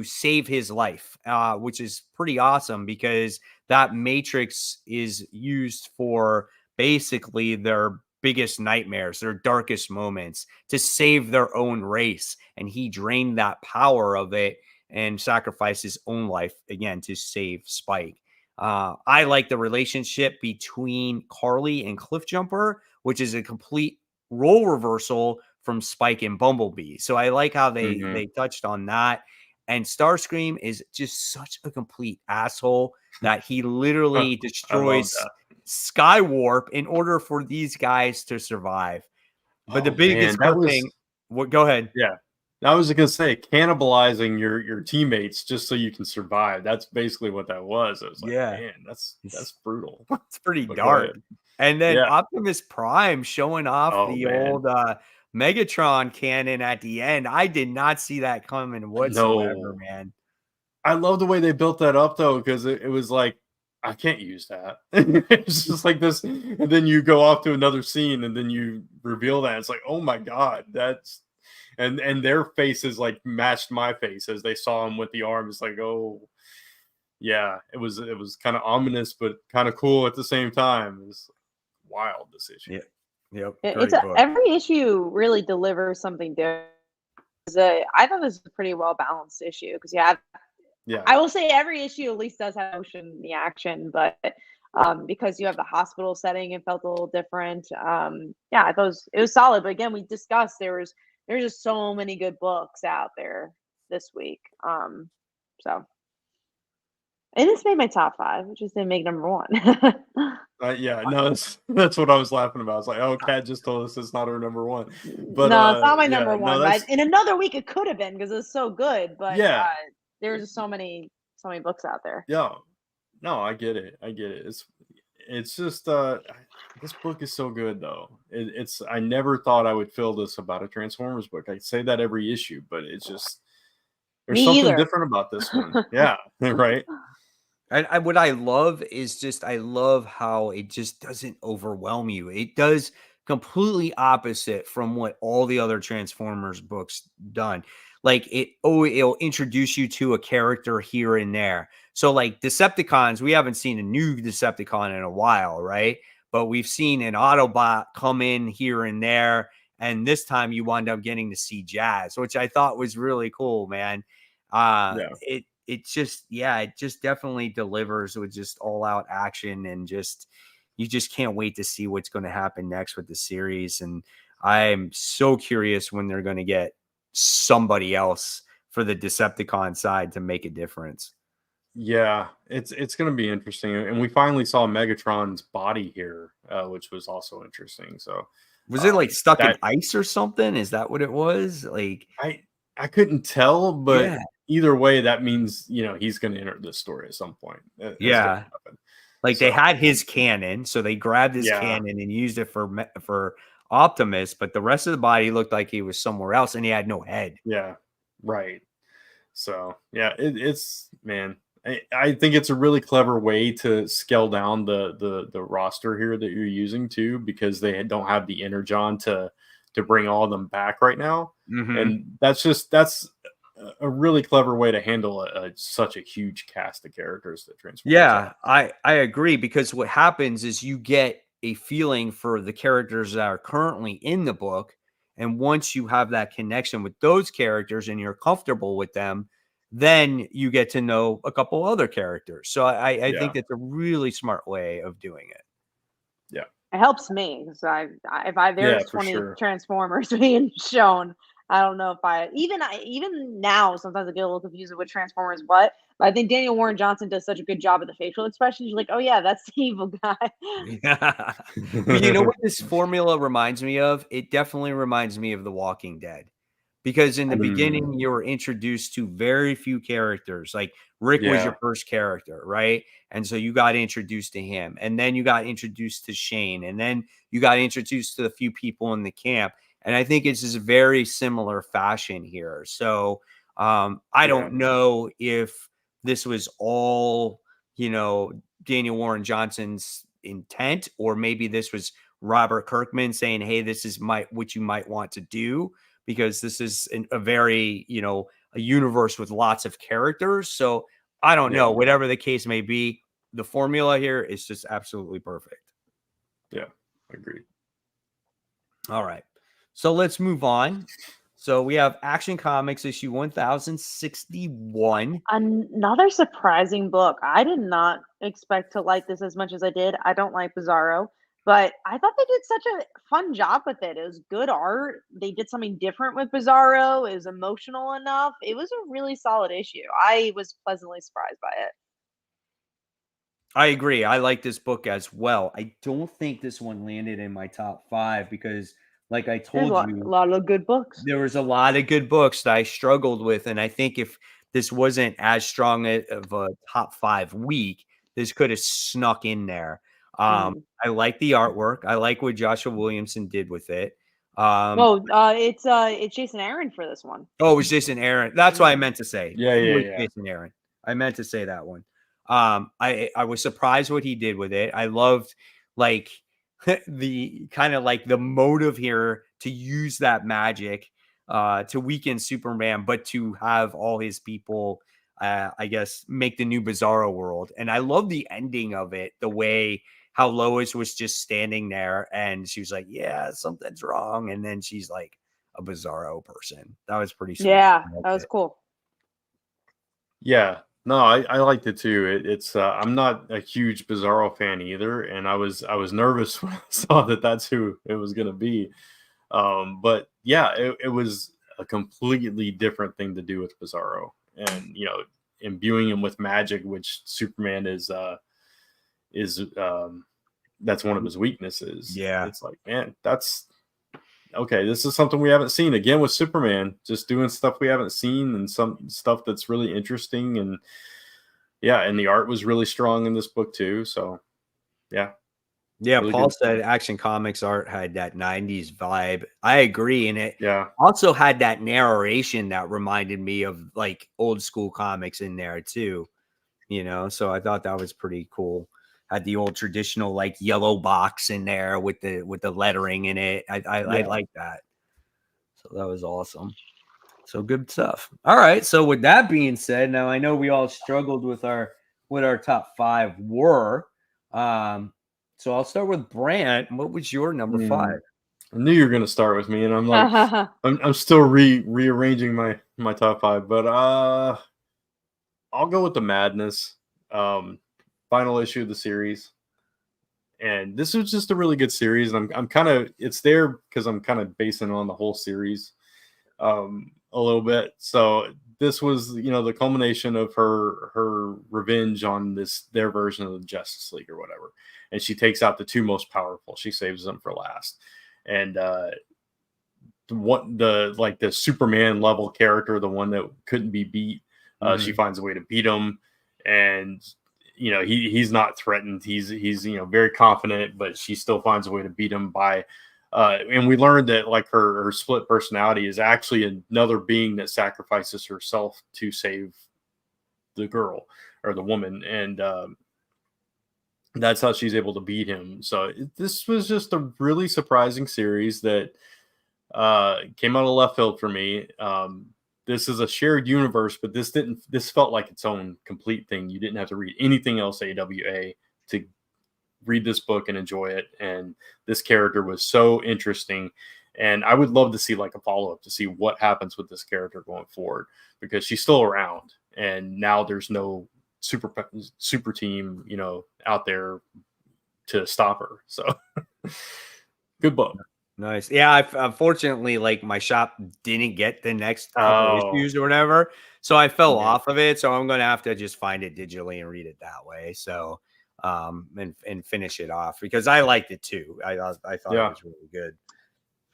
save his life, which is pretty awesome, because that Matrix is used for basically their biggest nightmares, their darkest moments, to save their own race. And he drained that power of it and sacrificed his own life again to save Spike. I like the relationship between Carly and Cliffjumper, which is a complete role reversal from Spike and Bumblebee. So I like how they touched on that. And Starscream is just such a complete asshole that he literally destroys Skywarp in order for these guys to survive. But the biggest thing, go ahead. Yeah. I was going to say, cannibalizing your teammates just so you can survive. That's basically what that was. I was like, man, that's brutal. It's pretty dark. And then Optimus Prime showing off old Megatron cannon at the end. I did not see that coming whatsoever, man. I love the way they built that up, though, because it was like, I can't use that. It's just like this. And then you go off to another scene and then you reveal that. It's like, oh my God, that's... And their faces like matched my face as they saw him with the arm. It's like, oh, yeah, it was kind of ominous, but kind of cool at the same time. It was wild, this issue. Yeah, every issue really delivers something different. I thought this was a pretty well balanced issue because I will say every issue at least does have motion in the action, but because you have the hospital setting, it felt a little different. I thought it was solid. But again, we discussed there's just so many good books out there this week. And this made my top 5, which just didn't make number 1. That's what I was laughing about. It's like, oh, Kat just told us it's not her number 1. But no, it's not my number 1. But in another week, it could have been because it's so good. But there's just so many books out there. Yeah, no, I get it. It's just this book is so good though. I never thought I would feel this about a Transformers book. I say that every issue, but it's just there's something different about this one. Yeah, right. And what I love is I love how it just doesn't overwhelm you. It does completely opposite from what all the other Transformers books done. Like it'll introduce you to a character here and there. So like Decepticons, we haven't seen a new Decepticon in a while, right? But we've seen an Autobot come in here and there. And this time you wind up getting to see Jazz, which I thought was really cool, man. It just definitely delivers with just all out action, and you just can't wait to see what's going to happen next with the series. And I'm so curious when they're going to get somebody else for the Decepticon side to make a difference. Yeah, it's going to be interesting, and we finally saw Megatron's body here, which was also interesting. So, Was it like stuck in that ice or something? Is that what it was? Like, I couldn't tell, but yeah, either way, that means he's going to enter this story at some point. It's going to yeah. happen. Like they So had his cannon, so they grabbed his yeah, cannon and used it for Optimus, but the rest of the body looked like he was somewhere else, and he had no head. yeah, right. So yeah, it's man. I think it's a really clever way to scale down the roster here that you're using too, because they don't have the energon to bring all of them back right now, and that's a really clever way to handle such a huge cast of characters that Transformers Yeah, have. I agree, because what happens is you get a feeling for the characters that are currently in the book, and once you have that connection with those characters and you're comfortable with them, then you get to know a couple other characters. So I Yeah, think that's a really smart way of doing it. yeah, It helps me because if yeah, there's for 20 sure. Transformers being shown, I don't know if even now sometimes I get a little confused with what Transformers what. But I think Daniel Warren Johnson does such a good job of the facial expressions. You're like, oh yeah, that's the evil guy. Yeah. But you know what this formula reminds me of? It definitely reminds me of The Walking Dead. Because in the Mm, beginning, you were introduced to very few characters. Like Rick was yeah, your first character, right? And so you got introduced to him. And then you got introduced to Shane. And then you got introduced to the few people in the camp. And I think it's just a very similar fashion here. So I yeah, don't know if this was all, Daniel Warren Johnson's intent, or maybe this was Robert Kirkman saying, hey, this is what you might want to do, because this is a very, a universe with lots of characters. So I don't know. yeah, Whatever the case may be, the formula here is just absolutely perfect. yeah. Agreed. All right. So let's move on. So we have Action Comics issue 1061. Another surprising book. I did not expect to like this as much as I did. I don't like Bizarro, but I thought they did such a fun job with it. It was good art. They did something different with Bizarro. It was emotional enough. It was a really solid issue. I was pleasantly surprised by it. I agree. I like this book as well. I don't think this one landed in my top 5 because, like I There's told a you, lot of good books. there was a lot of good books that I struggled with, and I think if this wasn't as strong of a top 5 week, this could have snuck in there. Mm. I like the artwork. I like what Joshua Williamson did with it. Oh, it's Jason Aaron for this one. Oh, it was Jason Aaron. That's what I Mm. meant to say. Yeah, It yeah, was yeah. Jason Aaron. I meant to say that one. I was surprised what he did with it. I loved like the kind of like the motive here to use that magic to weaken Superman, but to have all his people, I guess, make the new Bizarro world. And I love the ending of it, the way how Lois was just standing there and she was like, yeah, something's wrong. And then she's like a Bizarro person. That was pretty sweet. Yeah, I liked that was it. cool. Yeah, no, I liked it too. It's I'm not a huge Bizarro fan either, and I was nervous when I saw that that's who it was gonna be. But yeah, it was a completely different thing to do with Bizarro, and imbuing him with magic, which Superman is that's one of his weaknesses. Yeah. It's like, man, that's okay, this is something we haven't seen again with Superman, just doing stuff we haven't seen and some stuff that's really interesting. And yeah, and the art was really strong in this book too. So yeah, Yeah, really Paul good said stuff. Action Comics art had that 90s vibe. I agree. And it Yeah, also had that narration that reminded me of like old school comics in there too, So I thought that was pretty cool. Had the old traditional like yellow box in there with the lettering in it. I yeah, like that. So that was awesome. So good stuff. All right. So with that being said, now I know we all struggled with what our top 5 were. So I'll start with Brant. What was your number 5? I knew you were gonna start with me, and I'm like, I'm still rearranging my top 5, but I'll go with the Madness, final issue of the series. And this was just a really good series, and I'm kind of it's there because I'm kind of basing it on the whole series a little bit. So this was, the culmination of her revenge on their version of the Justice League or whatever. And she takes out the two most powerful. She saves them for last. And the Superman level character, the one that couldn't be beat, she finds a way to beat him. And he's not threatened. He's very confident, but she still finds a way to beat him by. And we learned that like her split personality is actually another being that sacrifices herself to save the girl or the woman, and that's how she's able to beat him. So this was just a really surprising series that came out of left field for me. This is a shared universe, but this felt like its own complete thing. You didn't have to read anything else AWA to read this book and enjoy it. And this character was so interesting. And I would love to see like a follow-up to see what happens with this character going forward, because she's still around. And now there's no super team, out there to stop her. So good book. Nice. Yeah, unfortunately, like my shop didn't get the next couple issues or whatever, so I fell off of it. So I'm gonna have to just find it digitally and read it that way. So, and finish it off, because I liked it too. I thought it was really good.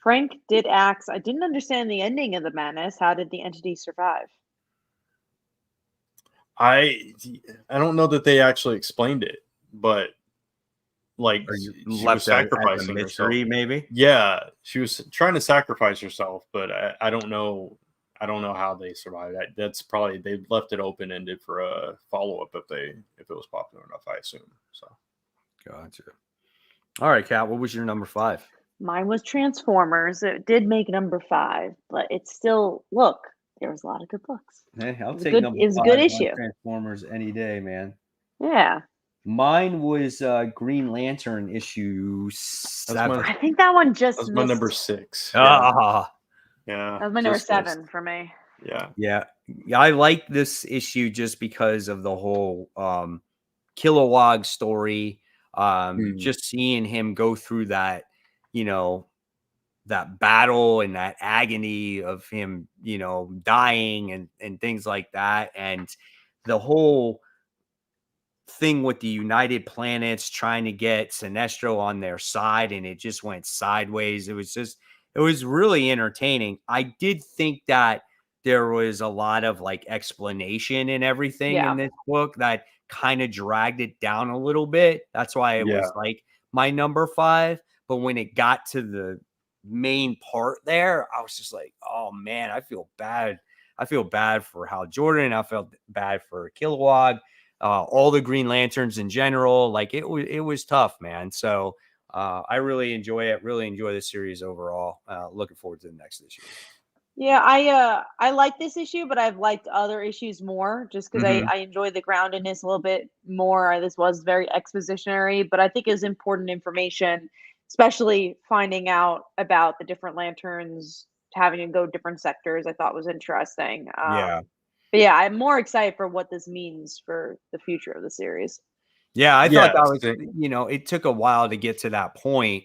Frank did ask, I didn't understand the ending of the Madness. How did the entity survive? I don't know that they actually explained it, but like she was sacrificing herself. Maybe. Yeah, she was trying to sacrifice herself, but I don't know. I don't know how they survived. That's probably, they left it open ended for a follow up if it was popular enough, I assume. So, gotcha. All right, Kat, what was your number 5? Mine was Transformers. It did make number 5, but it's still, look, there was a lot of good books. Hey, I'll take number 5. It was a good issue. Transformers any day, man. Yeah. Mine was Green Lantern issue 7. I think that one just was my number 6. Yeah. Yeah. That was my number 7 for me. Yeah. I like this issue just because of the whole Kilowog story. Just seeing him go through that, that battle and that agony of him, dying and things like that. And the whole thing with the United Planets trying to get Sinestro on their side, and it just went sideways. It was really entertaining. I did think that there was a lot of like explanation and everything in this book that kind of dragged it down a little bit. That's why it was like my number 5. But when it got to the main part there, I was just like, oh man, I feel bad. I feel bad for Hal Jordan. I felt bad for Kilowog. All the Green Lanterns in general. Like it was tough, man. So I really enjoy it. Really enjoy the series overall. Looking forward to the next issue. Yeah, I like this issue, but I've liked other issues more just because I enjoy the groundedness a little bit more. This was very expositionary, but I think it was important information, especially finding out about the different lanterns having to go different sectors. I thought was interesting. But yeah, I'm more excited for what this means for the future of the series. Yeah, I thought that was, it took a while to get to that point,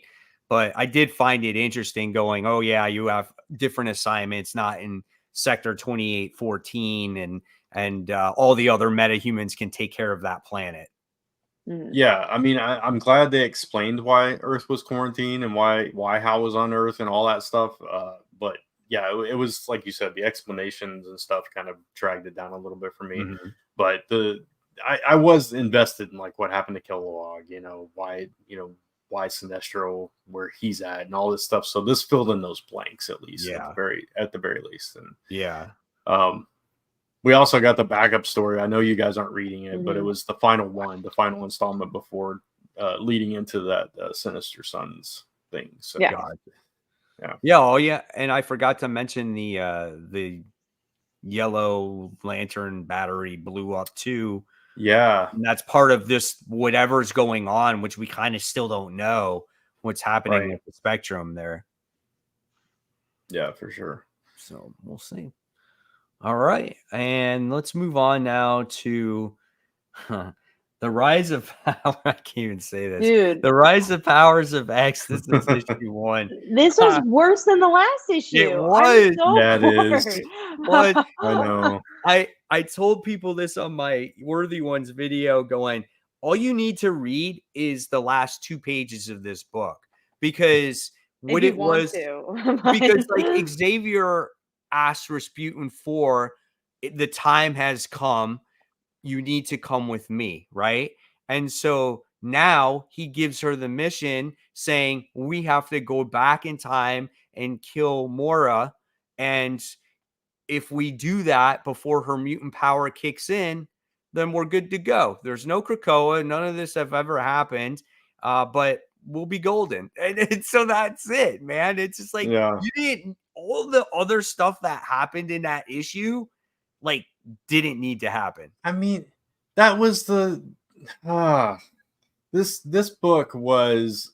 but I did find it interesting going, oh yeah, you have different assignments, not in Sector 2814 and all the other metahumans can take care of that planet. Yeah, I mean, I'm glad they explained why Earth was quarantined and why Hal was on Earth and all that stuff. But yeah, it was like you said, the explanations and stuff kind of dragged it down a little bit for me. But I was invested in like what happened to Kilowog, why Sinestro, where he's at, and all this stuff. So this filled in those blanks at least, at the very least. And we also got the backup story. I know you guys aren't reading it, but it was the final installment before leading into that Sinister Sons thing. So and I forgot to mention the yellow lantern battery blew up too. And that's part of this whatever's going on, which we kind of still don't know what's happening with the spectrum there. Yeah, for sure. So we'll see. All right, and let's move on now to The Rise of I can't even say this. Dude. The Rise of Powers of X. This is issue 1. This was worse than the last issue. It was. So yeah, it is. But I know. I told people this on my Worthy Ones video going, all you need to read is the last 2 pages of this book, because what it was, because like Xavier asked Rasputin for, the time has come, you need to come with me, right? And so now he gives her the mission saying, we have to go back in time and kill Mora. And if we do that before her mutant power kicks in, then we're good to go. There's no Krakoa. None of this have ever happened, but we'll be golden. And so that's it, man. It's just like, you didn't, all the other stuff that happened in that issue, like, didn't need to happen. I mean, that was the this book was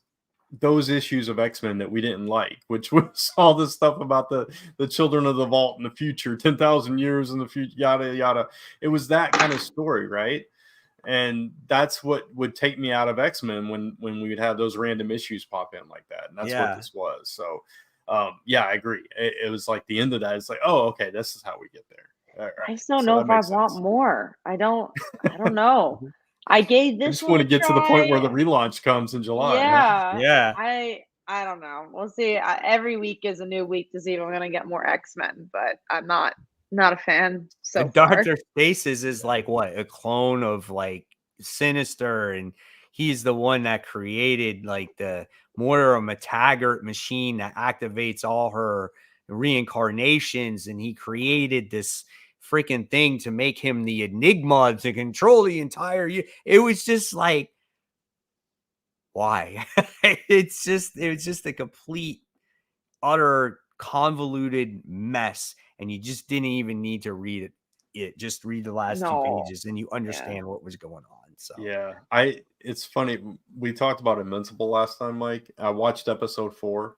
those issues of X-Men that we didn't like, which was all this stuff about the children of the vault in the future, 10,000 years in the future, yada yada. It was that kind of story, right? And that's what would take me out of X-Men when we would have those random issues pop in like that. And that's what this was. So yeah, I agree. It was like the end of that. It's like, oh, okay, this is how we get there. Right. I just don't know if I want more. I don't know. I gave this. I just want to get to the point where the relaunch comes in July. Yeah. Huh? Yeah. I don't know. We'll see. Every week is a new week to see if I'm gonna get more X-Men, but I'm not a fan. So Dr. Faces is like what, a clone of like Sinister, and he's the one that created like the Moira McTaggart machine that activates all her reincarnations, and he created this freaking thing to make him the Enigma to control the entire year. It was just like, why? It was just a complete, utter, convoluted mess, and you just didn't even need to read it. Just read the last 2 pages, and you understand what was going on. So yeah, it's funny. We talked about Invincible last time, Mike. I watched episode 4,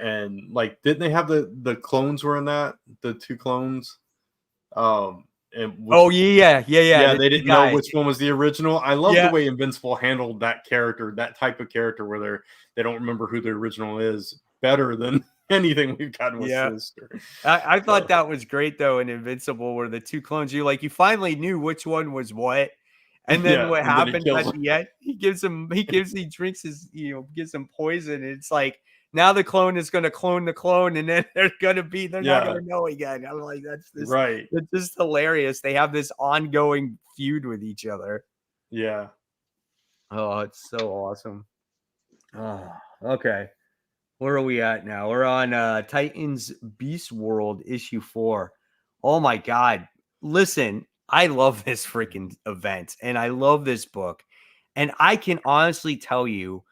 and like, didn't they have the clones were in that, the 2 clones? And yeah. They didn't know which one was the original. I love the way Invincible handled that character, that type of character where they don't remember who the original is, better than anything we've gotten with Sinister. I thought that was great though in Invincible, where the 2 clones, you finally knew which one was what. And then what happens at the end, he drinks his, gives him poison. And it's like, now the clone is going to clone the clone, and then they're not going to know again. I'm like, that's just hilarious. They have this ongoing feud with each other. Yeah. Oh, it's so awesome. Oh, okay. Where are we at now? We're on Titans Beast World issue 4. Oh my God. Listen, I love this freaking event, and I love this book. And I can honestly tell you,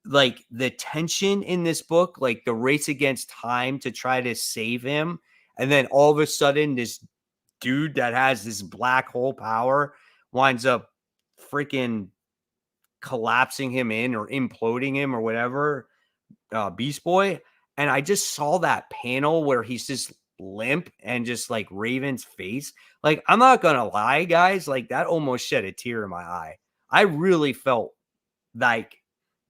like, the tension in this book, like the race against time to try to save him. And then all of a sudden, this dude that has this black hole power winds up freaking collapsing him in or imploding him or whatever, Beast Boy. And I just saw that panel where he's just limp and just like Raven's face. Like, I'm not going to lie, guys. Like, that almost shed a tear in my eye. I really felt like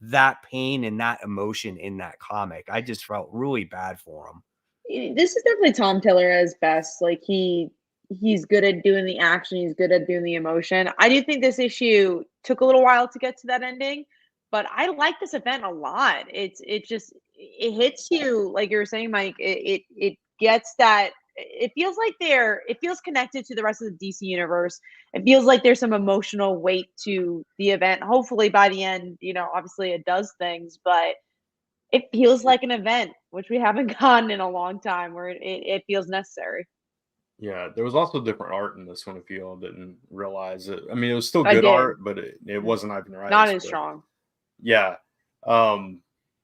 that pain and that emotion in that comic. I just felt really bad for him. This is definitely Tom Taylor at his best. Like, he's good at doing the action, he's good at doing the emotion. I do think this issue took a little while to get to that ending, but I like this event a lot. It hits you, like you were saying, Mike. It gets that. It feels like it feels connected to the rest of the DC universe. It feels like there's some emotional weight to the event. Hopefully by the end, obviously it does things, but it feels like an event, which we haven't gotten in a long time, where it feels necessary. Yeah, there was also different art in this one, if you all didn't realize it. I mean, it was still good art, but it wasn't Ivan Reis. Not as strong. Yeah.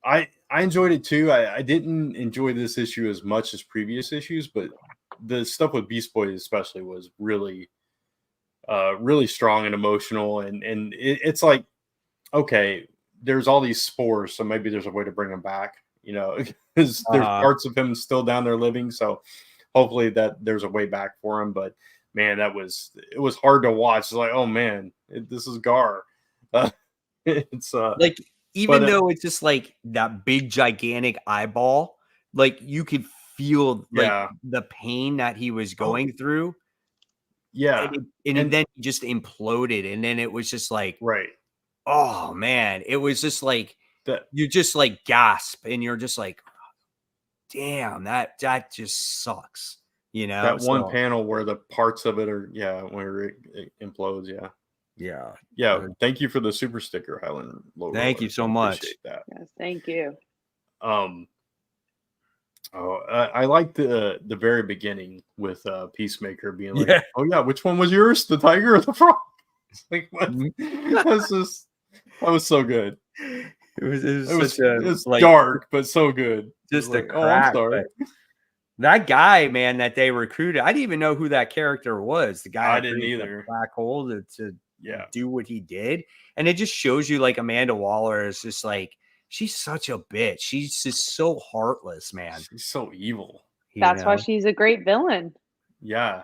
I enjoyed it too. I didn't enjoy this issue as much as previous issues, but the stuff with Beast Boy especially was really, really strong and emotional. And it's like, okay, there's all these spores, so maybe there's a way to bring him back, because there's parts of him still down there living. So hopefully that there's a way back for him. But man, it was hard to watch. It's like, oh man, this is Gar. It's like, even though it's just like that big gigantic eyeball, like you could feel like the pain that he was going through. Yeah. And then he just imploded. And then it was just like, right. Oh man, it was just like you just like gasp and you're just like, damn, that just sucks. You know, that one panel where the parts of it are where it implodes. Yeah. Thank you for the super sticker, Highland logo. Thank you so much. Appreciate that. Yes, thank you. I like the very beginning with Peacemaker being like, oh yeah, which one was yours, the tiger or the frog? It's like, what? That was so good. It was like, dark, but so good. Just a crack. Oh, I'm sorry. That guy, man, that they recruited, I didn't even know who that character was. The guy I didn't either. Black Hole to do what he did, and it just shows you like Amanda Waller is just like, she's such a bitch. She's just so heartless, man. She's so evil. That's why she's a great villain. Yeah.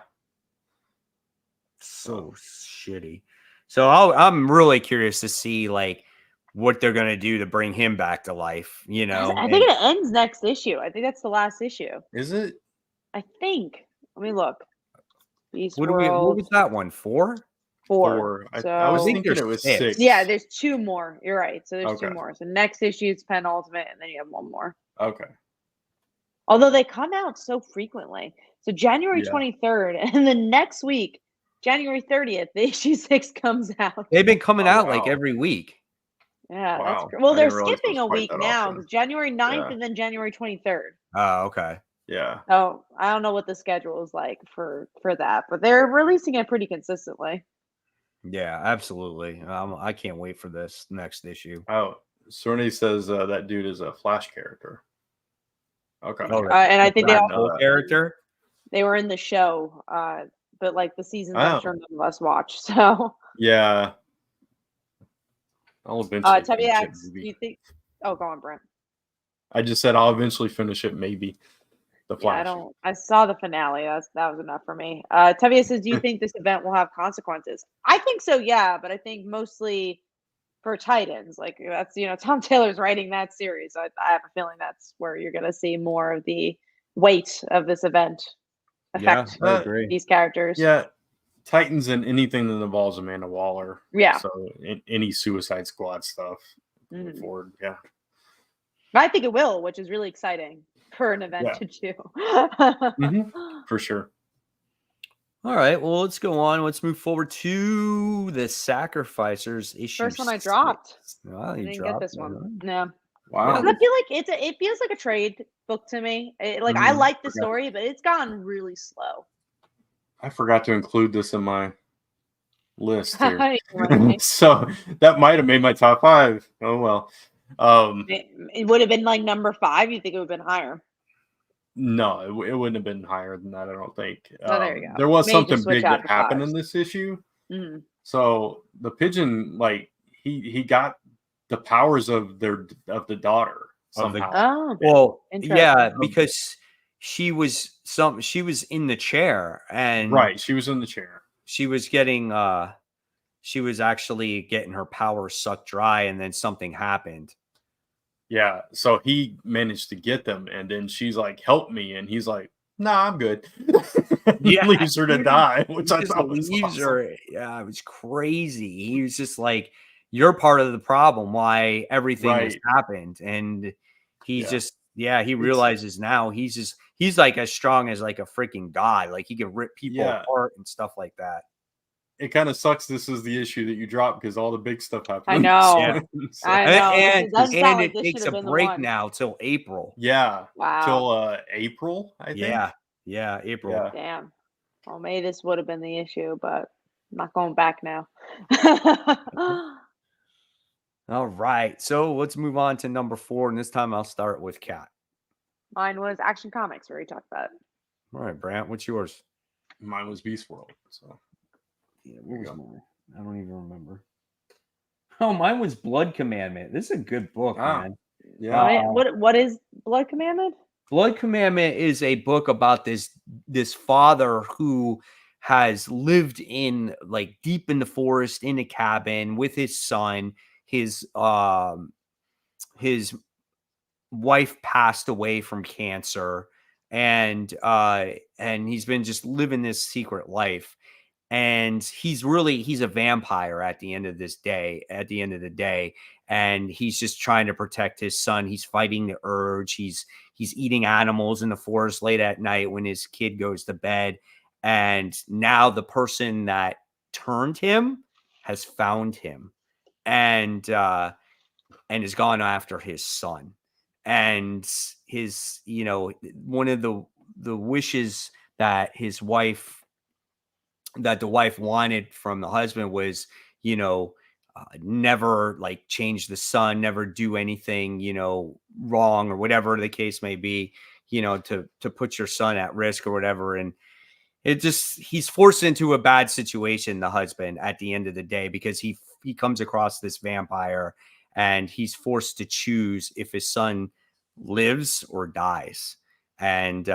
So shitty. So I'm really curious to see like what they're gonna do to bring him back to life. You know, I think it ends next issue. I think that's the last issue. Is it? I think. Let me look. What was that one? 4? So, I was thinking it was 6. Yeah, there's 2 more. You're right. So there's 2 more. So next issue is penultimate, and then you have 1 more. Okay. Although they come out so frequently. So January 23rd, and the next week, January 30th, the issue 6 comes out. They've been coming out like every week. Yeah, that's great. Well, they're skipping a week now. It's January 9th and then January 23rd. Oh, okay. Yeah. Oh, I don't know what the schedule is like for that, but they're releasing it pretty consistently. Yeah, absolutely. I can't wait for this next issue. Oh, Sorny says that dude is a Flash character. Okay. And I think they all character. They were in the show, but like the seasons I'm sure none of us watch. So yeah. I'll eventually. Tubby asks, do you think? Oh, go on, Brent. I just said I'll eventually finish it. Maybe the Flash. I saw the finale. That was enough for me. Tubby says, do you think this event will have consequences? I think so. Yeah, but I think mostly for Titans. Like that's Tom Taylor's writing that series. So I have a feeling that's where you're going to see more of the weight of this event affect these characters. Yeah. Titans and anything that involves Amanda Waller. Yeah. So any Suicide Squad stuff going forward. Yeah. I think it will, which is really exciting for an event to do. For sure. All right. Well, let's go on. Let's move forward to the Sacrificers issue. First one I dropped. Well, I didn't get this one. No. Wow. I feel like it feels like a trade book to me. I like the story, but it's gone really slow. I forgot to include this in my list here. So that might have made my top 5. Oh well. It would have been like number 5. You think it would have been higher? No, it wouldn't have been higher than that. I don't think. There you go. There was something big that happened in this issue. So the pigeon, like he got the powers of the daughter somehow. Well, yeah, because she was in the chair, and she was in the chair. She was actually getting her power sucked dry, and then something happened. Yeah, so he managed to get them, and then she's like, "Help me," and he's like, "Nah, I'm good." Leaves her to die, which I thought was awesome. Yeah, it was crazy. He was just like, "You're part of the problem. Why everything has happened," and he's he realizes now he's like as strong as like a freaking god. Like he can rip people apart and stuff like that. It kind of sucks. This is the issue that you dropped because all the big stuff happened. I know. I know. And it takes a break now till April. Yeah. Wow. Till April, I think. Yeah, April. Yeah. Damn. Well, maybe this would have been the issue, but I'm not going back now. All right. So let's move on to number 4. And this time I'll start with Kat. Mine was Action Comics, where we talked about it. All right, Brant, what's yours? Mine was Beast World. So yeah, what was mine? I don't even remember. Oh, mine was Blood Commandment. This is a good book, man. Yeah. What is Blood Commandment? Blood Commandment is a book about this father who has lived in like deep in the forest in a cabin with his son. His wife passed away from cancer, and he's been just living this secret life. And he's a vampire at the end of the day, and he's just trying to protect his son. He's fighting the urge. He's eating animals in the forest late at night when his kid goes to bed. And now the person that turned him has found him, and has gone after his son. And his, one of the wishes that the wife wanted from the husband was, never like change the son, never do anything, wrong or whatever the case may be, to put your son at risk or whatever. And he's forced into a bad situation, the husband, at the end of the day, because he comes across this vampire, and he's forced to choose if his son lives or dies. And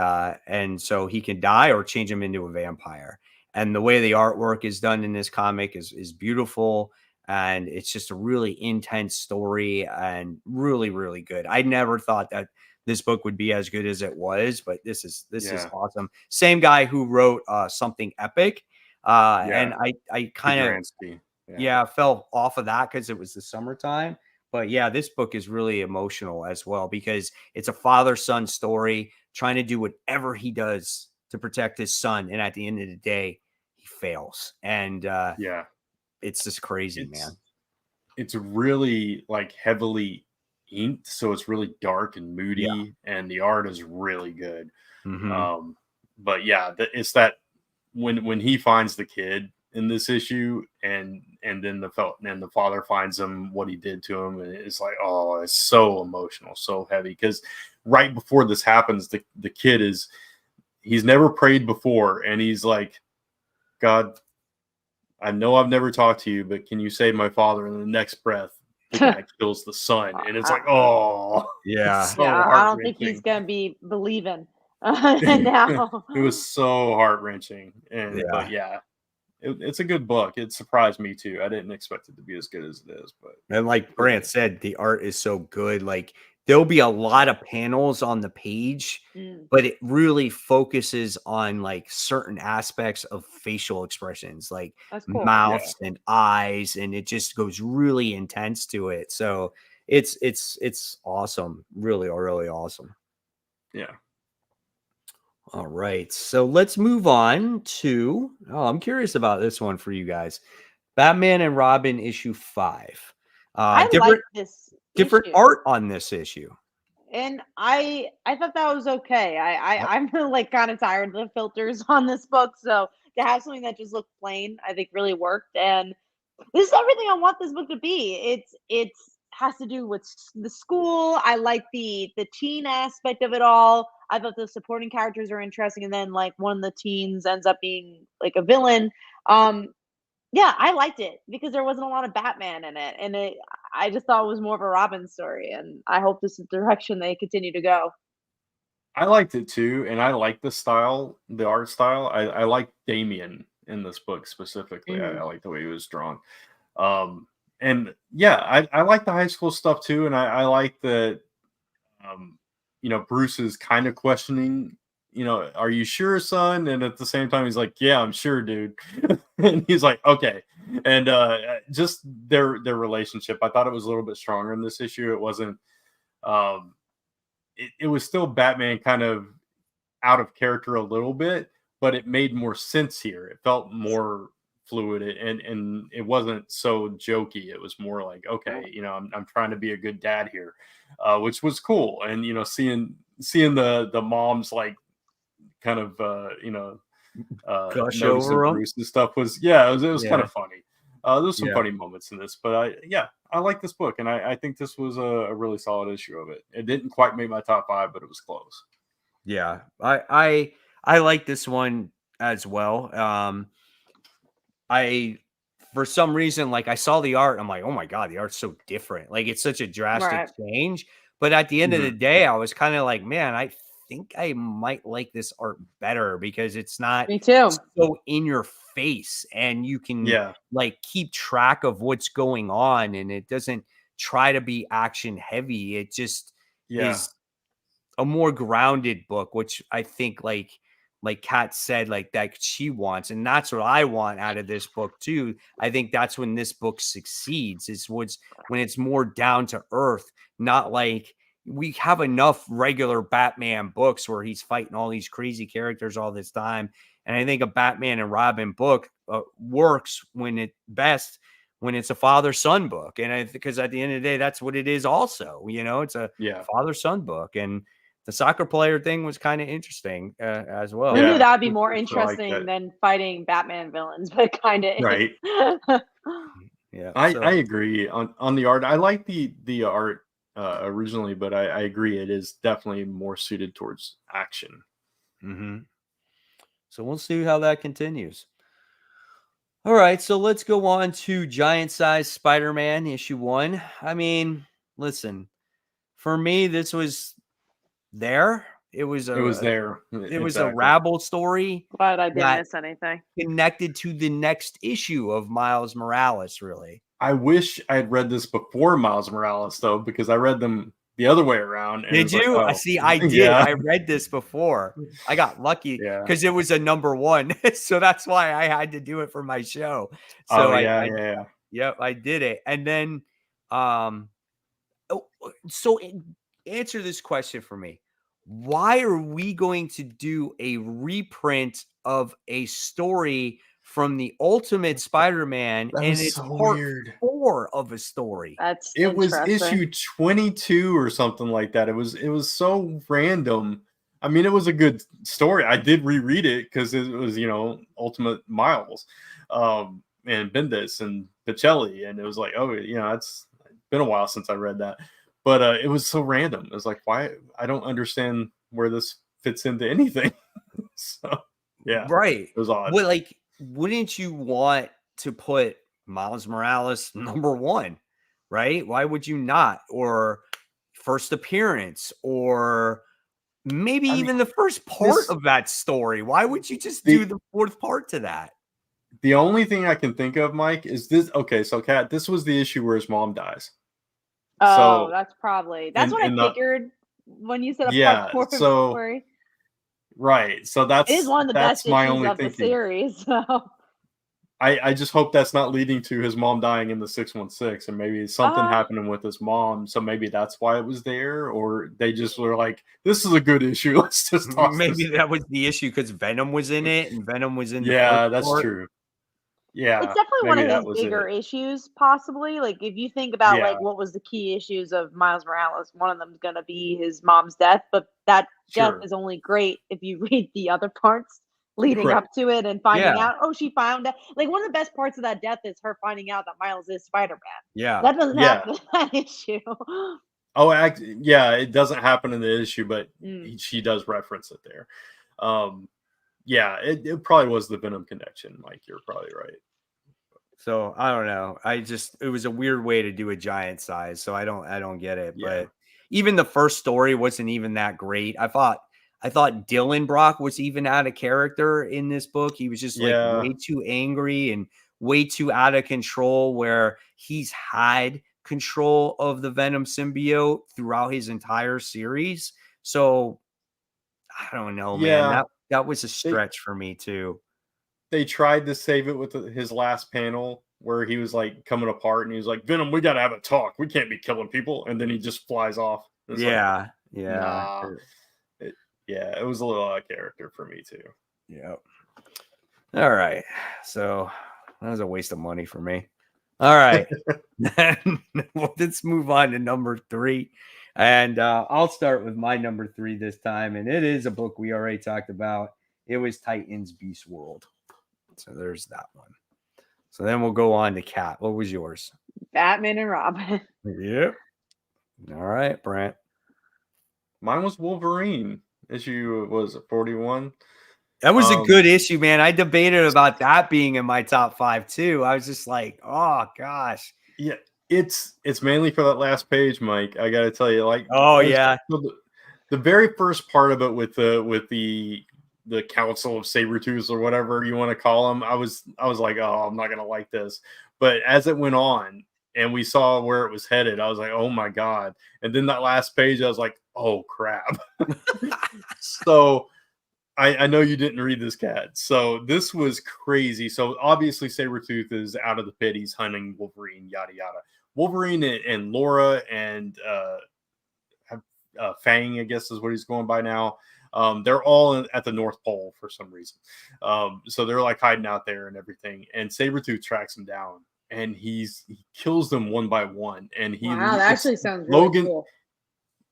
so he can die or change him into a vampire. And the way the artwork is done in this comic is beautiful. And it's just a really intense story and really, really good. I never thought that this book would be as good as it was, but this is awesome. Same guy who wrote Something Epic. And I kind of fell off of that because it was the summertime. But yeah, this book is really emotional as well, because it's a father-son story trying to do whatever he does to protect his son. And at the end of the day, he fails. And it's just crazy, man. It's really like heavily inked, so it's really dark and moody, and the art is really good. But yeah, it's that when he finds the kid in this issue, and then the father finds him, what he did to him, and it's like, oh, it's so emotional, so heavy, because right before this happens, the kid he's never prayed before, and he's like, God, I know I've never talked to you, but can you save my father? And the next breath, the guy kills the son, and it's like, oh, yeah, so I don't think he's gonna be believing now. It was so heart-wrenching, but yeah, it's a good book. It surprised me too. I didn't expect it to be as good as it is, but and like Brant said, the art is so good. Like, there'll be a lot of panels on the page, but it really focuses on like certain aspects of facial expressions, like mouths and eyes, and it just goes really intense to it. So it's awesome. Really, really awesome. Yeah. All right. So let's move on to, I'm curious about this one for you guys. Batman and Robin issue 5. I like this different issue. Art on this issue. And I thought that was okay. I'm like kind of tired of the filters on this book. So to have something that just looked plain, I think really worked. And this is everything I want this book to be. It's has to do with the school. I like the teen aspect of it all. I thought the supporting characters are interesting, and then like one of the teens ends up being like a villain. Yeah, I liked it because there wasn't a lot of Batman in it, and I just thought it was more of a Robin story, and I hope this is the direction they continue to go. I liked it too, and I like the art style. I like Damien in this book specifically. I like the way he was drawn. And yeah, I like the high school stuff too, and I like that. Bruce is kind of questioning, are you sure, son? And at the same time, he's like, yeah, I'm sure, dude. And he's like, okay. And just their relationship, I thought it was a little bit stronger in this issue. It wasn't. It was still Batman kind of out of character a little bit, but it made more sense here. It felt more fluid, and it wasn't so jokey. It was more like, okay, I'm trying to be a good dad here, which was cool. And seeing the moms like kind of gush over Bruce and stuff was it was kind of funny. There's some funny moments in this, but I like this book, and I think this was a really solid issue of it. It didn't quite make my top 5, but it was close. Yeah, I like this one as well. For some reason, like, I saw the art, I'm like, oh my God, the art's so different. Like, it's such a drastic change. But at the end of the day, I was kind of like, man, I think I might like this art better because it's not Me too. so in your face and you can like keep track of what's going on, and it doesn't try to be action heavy. It just is a more grounded book, which I think like Kat said, like that she wants, and that's what I want out of this book too. I think that's when this book succeeds, is when it's more down to earth, not like we have enough regular Batman books where he's fighting all these crazy characters all this time. And I think a Batman and Robin book works when it's a father-son book. And because at the end of the day, that's what it is also, it's a father-son book. And the soccer player thing was kind of interesting as well. We knew that would be more interesting than fighting Batman villains, but kind of right. Yeah, I agree on the art. I like the art originally, but I agree it is definitely more suited towards action. Mm-hmm. So we'll see how that continues. All right, so let's go on to Giant Size Spider-Man issue 1. I mean, listen, for me, this was there. It was there. It was a rabble story. Glad I didn't miss anything. Connected to the next issue of Miles Morales, really. I wish I had read this before Miles Morales, though, because I read them the other way around. And did you? Like, oh. See, I did. Yeah. I read this before. I got lucky because it was a number 1. So that's why I had to do it for my show. So Yep, I did it. And then, so answer this question for me. Why are we going to do a reprint of a story from the Ultimate Spider-Man, and it's so part weird. 4 of a story? It was issue 22 or something like that. It was so random. I mean, it was a good story. I did reread it because it was, Ultimate Miles, and Bendis and Pichelli, and it was like, oh, it's been a while since I read that. But it was so random. It was like, why? I don't understand where this fits into anything. So, yeah. Right. It was odd. Well, like, wouldn't you want to put Miles Morales number 1, right? Why would you not? Or first appearance, or maybe even the first part of that story. Why would you just do the 4th part to that? The only thing I can think of, Mike, is this. Okay, so Kat, this was the issue where his mom dies. Oh, that's what I figured when you said a part 4 story. Right. So it is one of the best issues of the series. So I just hope that's not leading to his mom dying in the 616, and maybe something happening with his mom. So maybe that's why it was there, or they just were like, "This is a good issue. Let's just toss maybe that was the issue because Venom was in it, and Venom was in. That's true. Yeah, it's definitely one of his bigger issues, possibly. Like, if you think about like what was the key issues of Miles Morales, one of them is going to be his mom's death, but that death is only great if you read the other parts leading up to it and finding out, she found out. Like, one of the best parts of that death is her finding out that Miles is Spider-Man. Yeah, that doesn't happen in that issue. Oh, it doesn't happen in the issue, but she does reference it there. It probably was the Venom connection, Mike. You're probably right. So I don't know. It was a weird way to do a Giant Size. So I don't get it. Yeah. But even the first story wasn't even that great. I thought Dylan Brock was even out of character in this book. He was just like way too angry and way too out of control, where he's had control of the Venom symbiote throughout his entire series. So I don't know, man. That was a stretch for me too. They tried to save it with his last panel where he was like coming apart and he was like, Venom, we got to have a talk. We can't be killing people. And then he just flies off. It was a little out of character for me too. Yeah. All right. So that was a waste of money for me. All right. Well, let's move on to number 3. And I'll start with my number 3 this time. And it is a book we already talked about. It was Titans Beast World. So there's that one. So then we'll go on to Kat. What was yours? Batman and Robin. Yep. All right, Brant. Mine was Wolverine. Issue was 41. That was a good issue, man. I debated about that being in my top 5 too. I was just like, oh gosh. Yeah, it's mainly for that last page, Mike. I gotta tell you, like, the very first part of it with the Council of Sabretooths or whatever you want to call them, I was like, oh, I'm not gonna like this. But as it went on and we saw where it was headed, I was like, oh my god. And then that last page, I was like, oh crap. So I know you didn't read this, Cat. So this was crazy. So obviously Sabretooth is out of the pit. He's hunting Wolverine, yada yada. Wolverine and Laura and Fang, I guess is what he's going by now. They're all at the North Pole for some reason. So they're like hiding out there and everything. And Sabretooth tracks him down and he kills them one by one. And wow, that actually sounds really cool.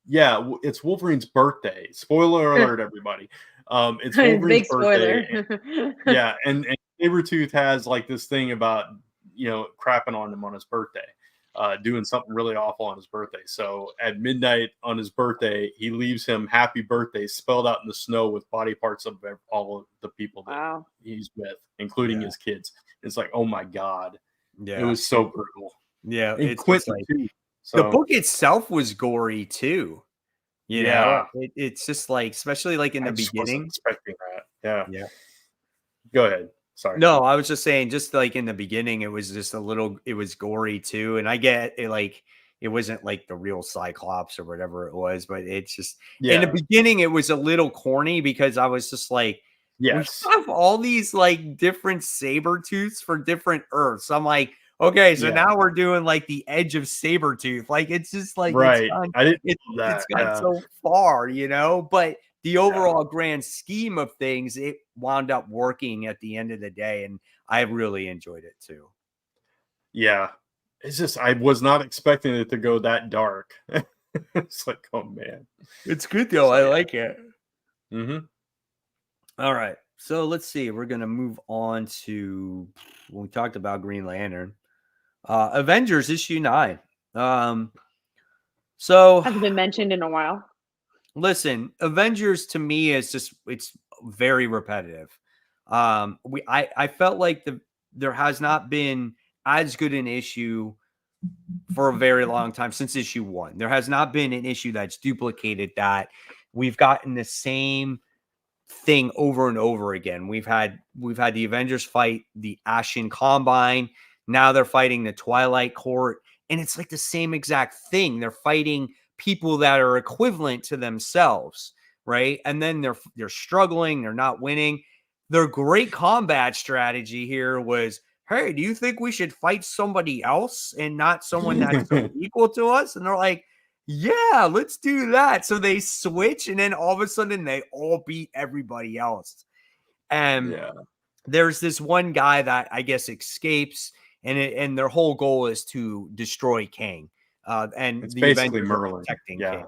Yeah, it's Wolverine's birthday. Spoiler alert, everybody. It's Wolverine's birthday. Yeah, and Sabretooth has like this thing about, crapping on him on his birthday. Doing something really awful on his birthday. So at midnight on his birthday, he leaves him happy birthday spelled out in the snow with body parts of all of the people that he's with, including his kids. It's like, oh my God. Yeah. It was so brutal. Yeah. And it's like, the book itself was gory too. You know, it's just like, especially like in the beginning. Expecting that. Yeah. Go ahead. Sorry. No, I was just saying, just like in the beginning, it was just it was gory too. And I get it, like, it wasn't like the real Cyclops or whatever it was, but it's just, in the beginning, it was a little corny because I was just like, we have all these like different Sabretooths for different Earths. I'm like, okay, so now we're doing like the edge of Sabretooth. Like, it's just like, it's gone so far, but the overall grand scheme of things, it wound up working at the end of the day. And I really enjoyed it too. Yeah. It's just, I was not expecting it to go that dark. It's like, oh man. It's good though. I like it. Mm-hmm. All right. So let's see. We're going to move on to, when we talked about Green Lantern, Avengers issue 9. So hasn't been mentioned in a while. Listen, Avengers to me is just, it's very repetitive. I felt like there has not been as good an issue for a very long time since issue 1. There has not been an issue that's duplicated that. We've gotten the same thing over and over again. We've had the Avengers fight the Ashen Combine. Now they're fighting the Twilight Court, and it's like the same exact thing. They're fighting people that are equivalent to themselves, right? And then they're struggling, they're not winning. Their great combat strategy here was, hey, do you think we should fight somebody else and not someone that's equal to us? And they're like, yeah, let's do that. So they switch, and then all of a sudden they all beat everybody else. And there's this one guy that I guess escapes, and their whole goal is to destroy Kang. And it's the basically Avengers Merlin. Protecting King.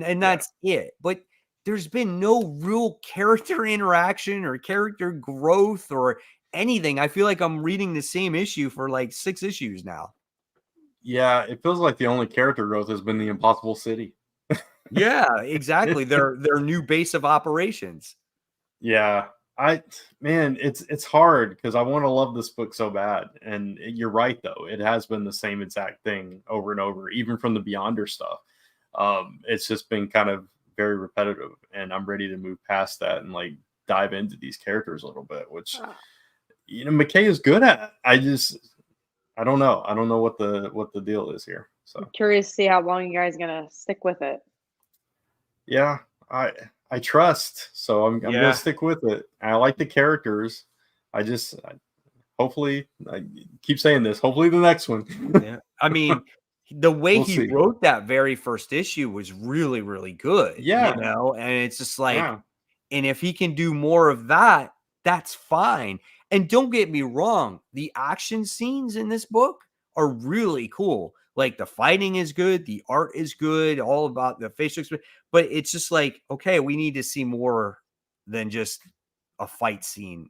And that's it. But there's been no real character interaction or character growth or anything. I feel like I'm reading the same issue for like 6 issues now. Yeah, it feels like the only character growth has been the Impossible City. Yeah, exactly. Their new base of operations. Yeah. It's hard because I want to love this book so bad. And you're right, though. It has been the same exact thing over and over, even from the Beyonder stuff. It's just been kind of very repetitive, and I'm ready to move past that and like dive into these characters a little bit, which, McKay is good at. I don't know. I don't know what the deal is here. So I'm curious to see how long you guys are going to stick with it. Yeah, I trust, so I'm gonna stick with it. I like the characters. Hopefully, I keep saying this. Hopefully, the next one. Yeah, I mean, the way he wrote that very first issue was really, really good. Yeah, and it's just like, and if he can do more of that, that's fine. And don't get me wrong, the action scenes in this book are really cool. Like the fighting is good, the art is good, all about the facial expression. But it's just like, okay, we need to see more than just a fight scene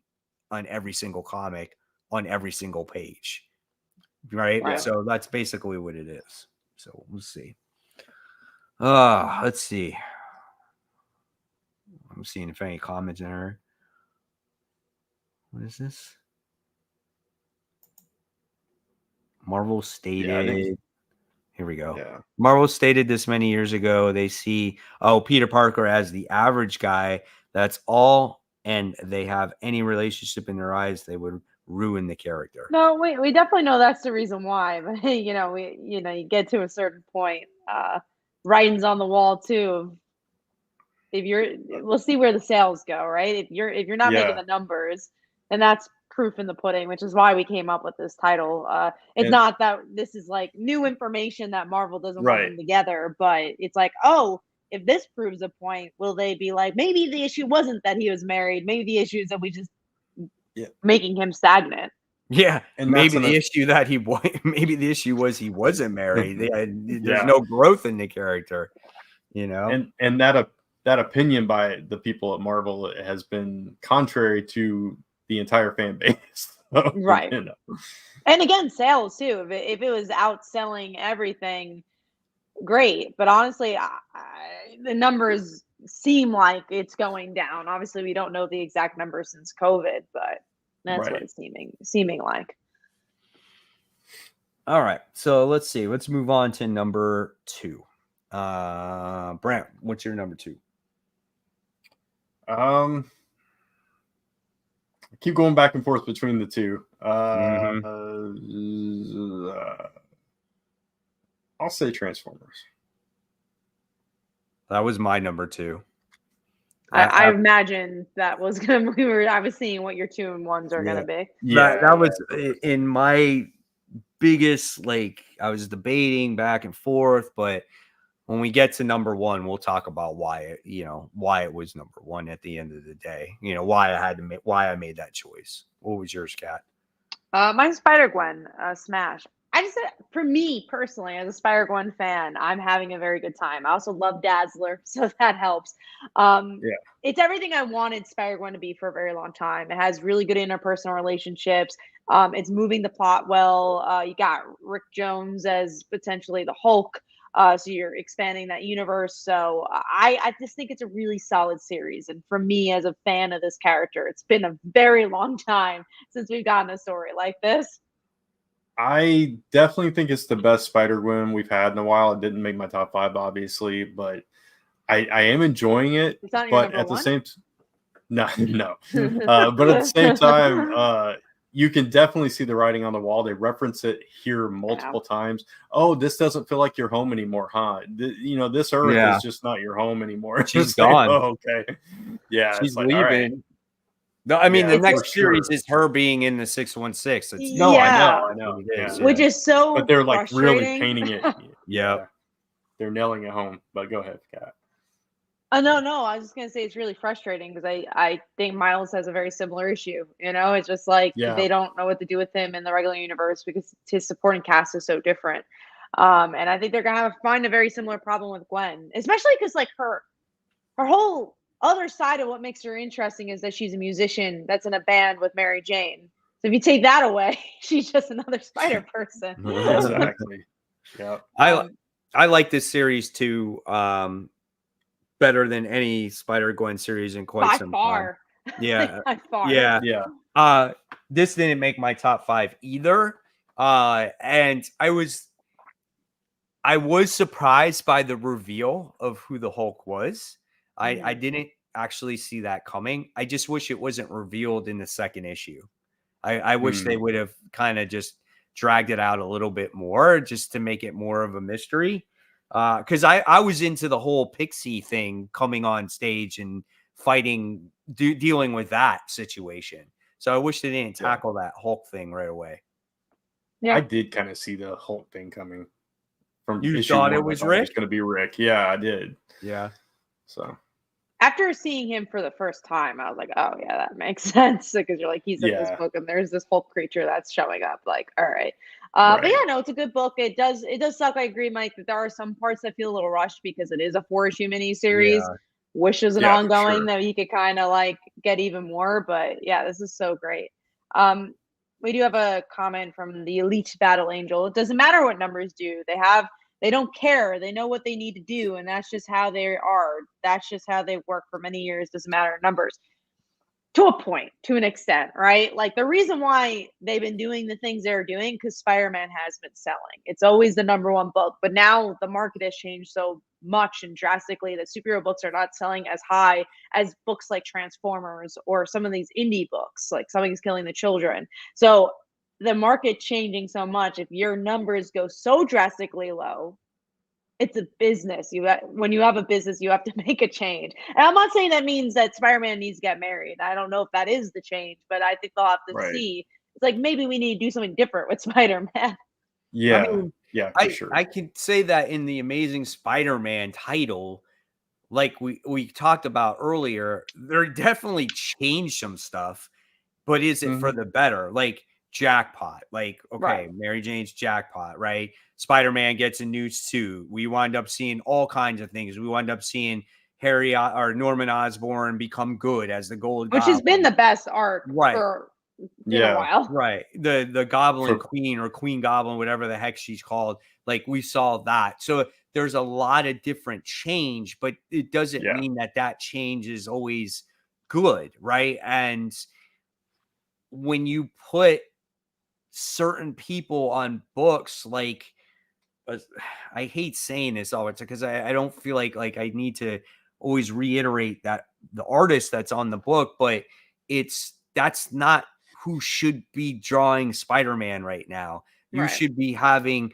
on every single comic, on every single page. Right? So that's basically what it is. So we'll see. Let's see. I'm seeing if any comments in there. What is this? Marvel stated Here we go. Yeah. Marvel stated this many years ago. They see, Peter Parker as the average guy. That's all. And they have any relationship in their eyes, they would ruin the character. No, we definitely know that's the reason why. But you get to a certain point. Writing's on the wall too. We'll see where the sales go, right? If you're not making the numbers, then that's proof in the pudding, which is why we came up with this title. It's not that this is like new information that Marvel doesn't want them together, but it's like, if this proves a point, will they be like, maybe the issue wasn't that he was married, maybe the issue is that we just making him stagnant. Yeah, and maybe the issue was he wasn't married. There's no growth in the character, And that opinion by the people at Marvel has been contrary to the entire fan base. Right. And again, sales too. If it was outselling everything, great. But honestly, the numbers seem like it's going down. Obviously, we don't know the exact numbers since COVID, but that's what it's seeming like. All right. So let's see. Let's move on to number 2. Brant, what's your number 2? I keep going back and forth between the two. I'll say Transformers. That was my number 2. I imagine that was gonna. I was seeing what your 2 and 1s are gonna be. Yeah, that was in my biggest. Like, I was debating back and forth, but when we get to number 1, we'll talk about why it was number 1 at the end of the day. Why I made that choice. What was yours, Kat? Mine's Spider-Gwen, Smash. I just said, for me personally, as a Spider-Gwen fan, I'm having a very good time. I also love Dazzler, so that helps. It's everything I wanted Spider-Gwen to be for a very long time. It has really good interpersonal relationships. It's moving the plot well. You got Rick Jones as potentially the Hulk. So you're expanding that universe. So I just think it's a really solid series. And for me, as a fan of this character, it's been a very long time since we've gotten a story like this. I definitely think it's the best Spider-Gwen we've had in a while. It didn't make my top 5, obviously, but I am enjoying it. But at the same but at the same time, you can definitely see the writing on the wall. They reference it here multiple times. Oh, this doesn't feel like your home anymore, huh? This Earth is just not your home anymore. She's gone. Oh, okay. Yeah, she's leaving. All right. No, I mean, the next series is her being in the 616. I know. Which is so but they're like really painting it. Yeah. They're nailing it home. But go ahead, Kat. No. I was just going to say it's really frustrating because I think Miles has a very similar issue. It's just like they don't know what to do with him in the regular universe because his supporting cast is so different. And I think they're going to find a very similar problem with Gwen, especially because like her whole other side of what makes her interesting is that she's a musician that's in a band with Mary Jane. So if you take that away, she's just another Spider person. Exactly. Yeah. I like this series too. Better than any Spider-Gwen series in quite some time. Yeah. By far. Yeah. This didn't make my top 5 either. And I was surprised by the reveal of who the Hulk was. I didn't actually see that coming. I just wish it wasn't revealed in the second issue. I wish they would have kind of just dragged it out a little bit more just to make it more of a mystery. Because I was into the whole Pixie thing coming on stage and fighting, dealing with that situation. So I wish they didn't tackle that Hulk thing right away. Yeah, I did kind of see the Hulk thing coming. You thought it was Rick? It was going to be Rick. Yeah, I did. Yeah. So after seeing him for the first time, I was like, oh yeah, that makes sense. Because you're like, he's in this book and there's this Hulk creature that's showing up. Like, all right. But yeah, no, it's a good book. It does suck. I agree, Mike, that there are some parts that feel a little rushed because it is a 4-issue miniseries. Yeah. Wish was an ongoing that you could kind of like get even more. But yeah, this is so great. We do have a comment from the Elite Battle Angel. It doesn't matter what numbers do. They don't care. They know what they need to do, and that's just how they are. That's just how they work for many years. Doesn't matter numbers. to a point, to an extent, right? Like the reason why they've been doing the things they're doing because Spider-Man has been selling. It's always the #1 book, but now the market has changed so much and drastically that superhero books are not selling as high as books like Transformers or some of these indie books, like Something's Killing the Children. So the market changing so much, if your numbers go so drastically low, it's a business. When you have a business, you have to make a change. And I'm not saying that means that Spider-Man needs to get married. I don't know if that is the change, but I think they'll have to see. It's like maybe we need to do something different with Spider-Man. Yeah, I mean, yeah, for sure. I could say that in the Amazing Spider-Man title, like we talked about earlier, they're definitely changed some stuff, but is it for the better? Like jackpot, like okay, Mary Jane's jackpot, right? Spider-Man gets a new suit. We wind up seeing all kinds of things. We wind up seeing Harry or Norman Osborn become good as the Gold Which Goblin. has been the best arc for a while. Right. The Goblin Queen or Queen Goblin, whatever the heck she's called. Like we saw that. So there's a lot of different change, but it doesn't mean that change is always good, right? And when you put certain people on books, like I hate saying this all the time because I don't feel like I need to always reiterate that the artist that's on the book, but that's not who should be drawing Spider-Man right now. You should be having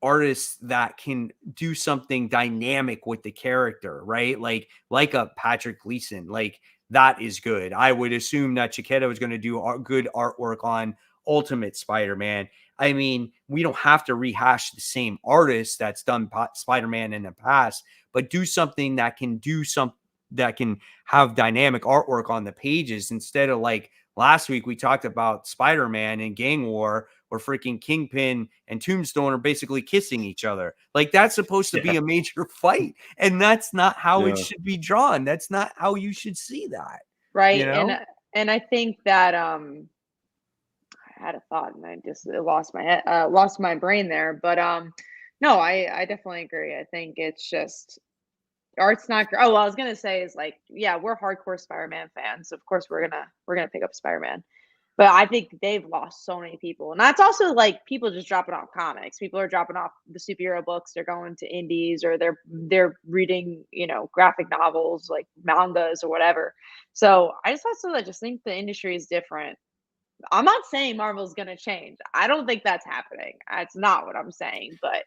artists that can do something dynamic with the character, right? Like a Patrick Gleason, like that is good. I would assume that Chiquetta was going to do good artwork on Ultimate Spider-Man. I mean, we don't have to rehash the same artist that's done Spider-Man in the past, but do something that can have dynamic artwork on the pages instead of like last week we talked about Spider-Man and Gang War where freaking Kingpin and Tombstone are basically kissing each other. Like that's supposed to be a major fight, and that's not how it should be drawn. That's not how you should see that. Right. You know? And I think that I had a thought and I just lost my brain there. But no, I definitely agree. I think it's just art's not great. Oh, well, I was gonna say is like, yeah, we're hardcore Spider-Man fans. Of course we're gonna pick up Spider-Man. But I think they've lost so many people. And that's also like people just dropping off comics. People are dropping off the superhero books. They're going to indies or they're reading, graphic novels like mangas or whatever. So I just think the industry is different. I'm not saying Marvel's going to change. I don't think that's happening. That's not what I'm saying. But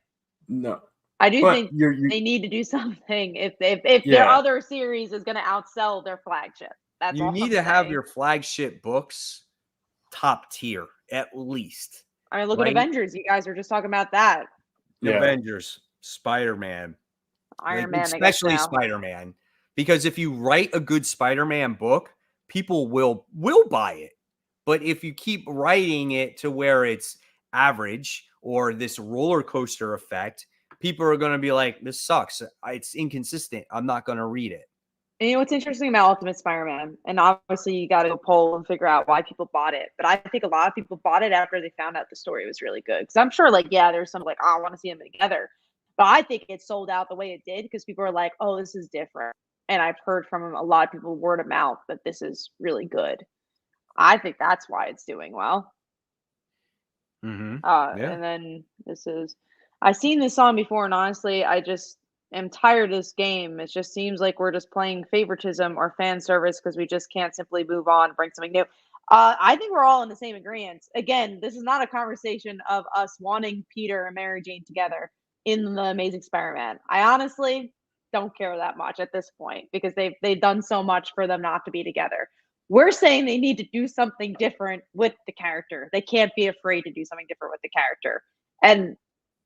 no, I do think they need to do something if their other series is going to outsell their flagship. That's you need to have your flagship books top tier at least. I mean, look at Avengers. You guys were just talking about that. Avengers, Spider-Man, Iron Man, especially Spider-Man, because if you write a good Spider-Man book, people will buy it. But if you keep writing it to where it's average or this roller coaster effect, people are going to be like, this sucks. It's inconsistent. I'm not going to read it. And what's interesting about Ultimate Spider-Man, and obviously you got to poll and figure out why people bought it. But I think a lot of people bought it after they found out the story was really good. Because I'm sure, there's some I want to see them together. But I think it sold out the way it did because people are like, oh, this is different. And I've heard from a lot of people word of mouth that this is really good. I think that's why it's doing well. Mm-hmm. And then I've seen this song before, and honestly, I just am tired of this game. It just seems like we're just playing favoritism or fan service because we just can't simply move on and bring something new. I think we're all in the same agreement. Again, this is not a conversation of us wanting Peter and Mary Jane together in the Amazing Spider-Man. I honestly don't care that much at this point because they've done so much for them not to be together. We're saying they need to do something different with the character. They can't be afraid to do something different with the character. And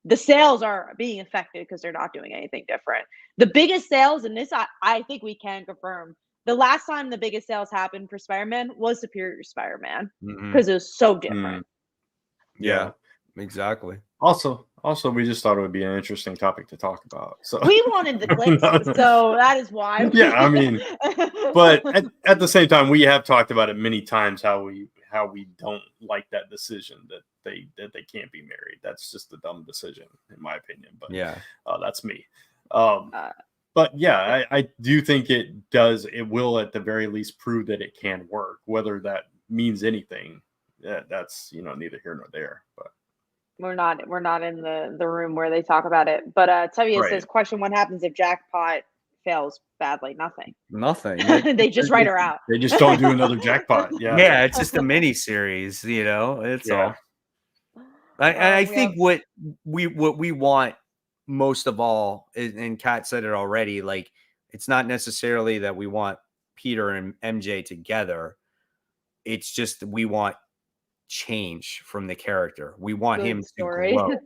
the sales are being affected because they're not doing anything different. The biggest sales, and this I think we can confirm, the last time the biggest sales happened for Spider-Man was Superior Spider-Man because it was so different. Yeah, exactly. Also, we just thought it would be an interesting topic to talk about. So we wanted the clicks, so that is why. Yeah, I mean, but at the same time, we have talked about it many times how we don't like that decision that they can't be married. That's just a dumb decision, in my opinion. But that's me. But yeah, I do think it will at the very least prove that it can work. Whether that means anything, that's neither here nor there. But we're not in the room where they talk about it. But Tevye says, question: what happens if Jackpot fails badly? Nothing. They just write her out. They just don't do another Jackpot. Yeah, it's just a mini series, it's all. I think what we want most of all, and Kat said it already, like, it's not necessarily that we want Peter and MJ together. It's just we want change from the character. We want him to grow.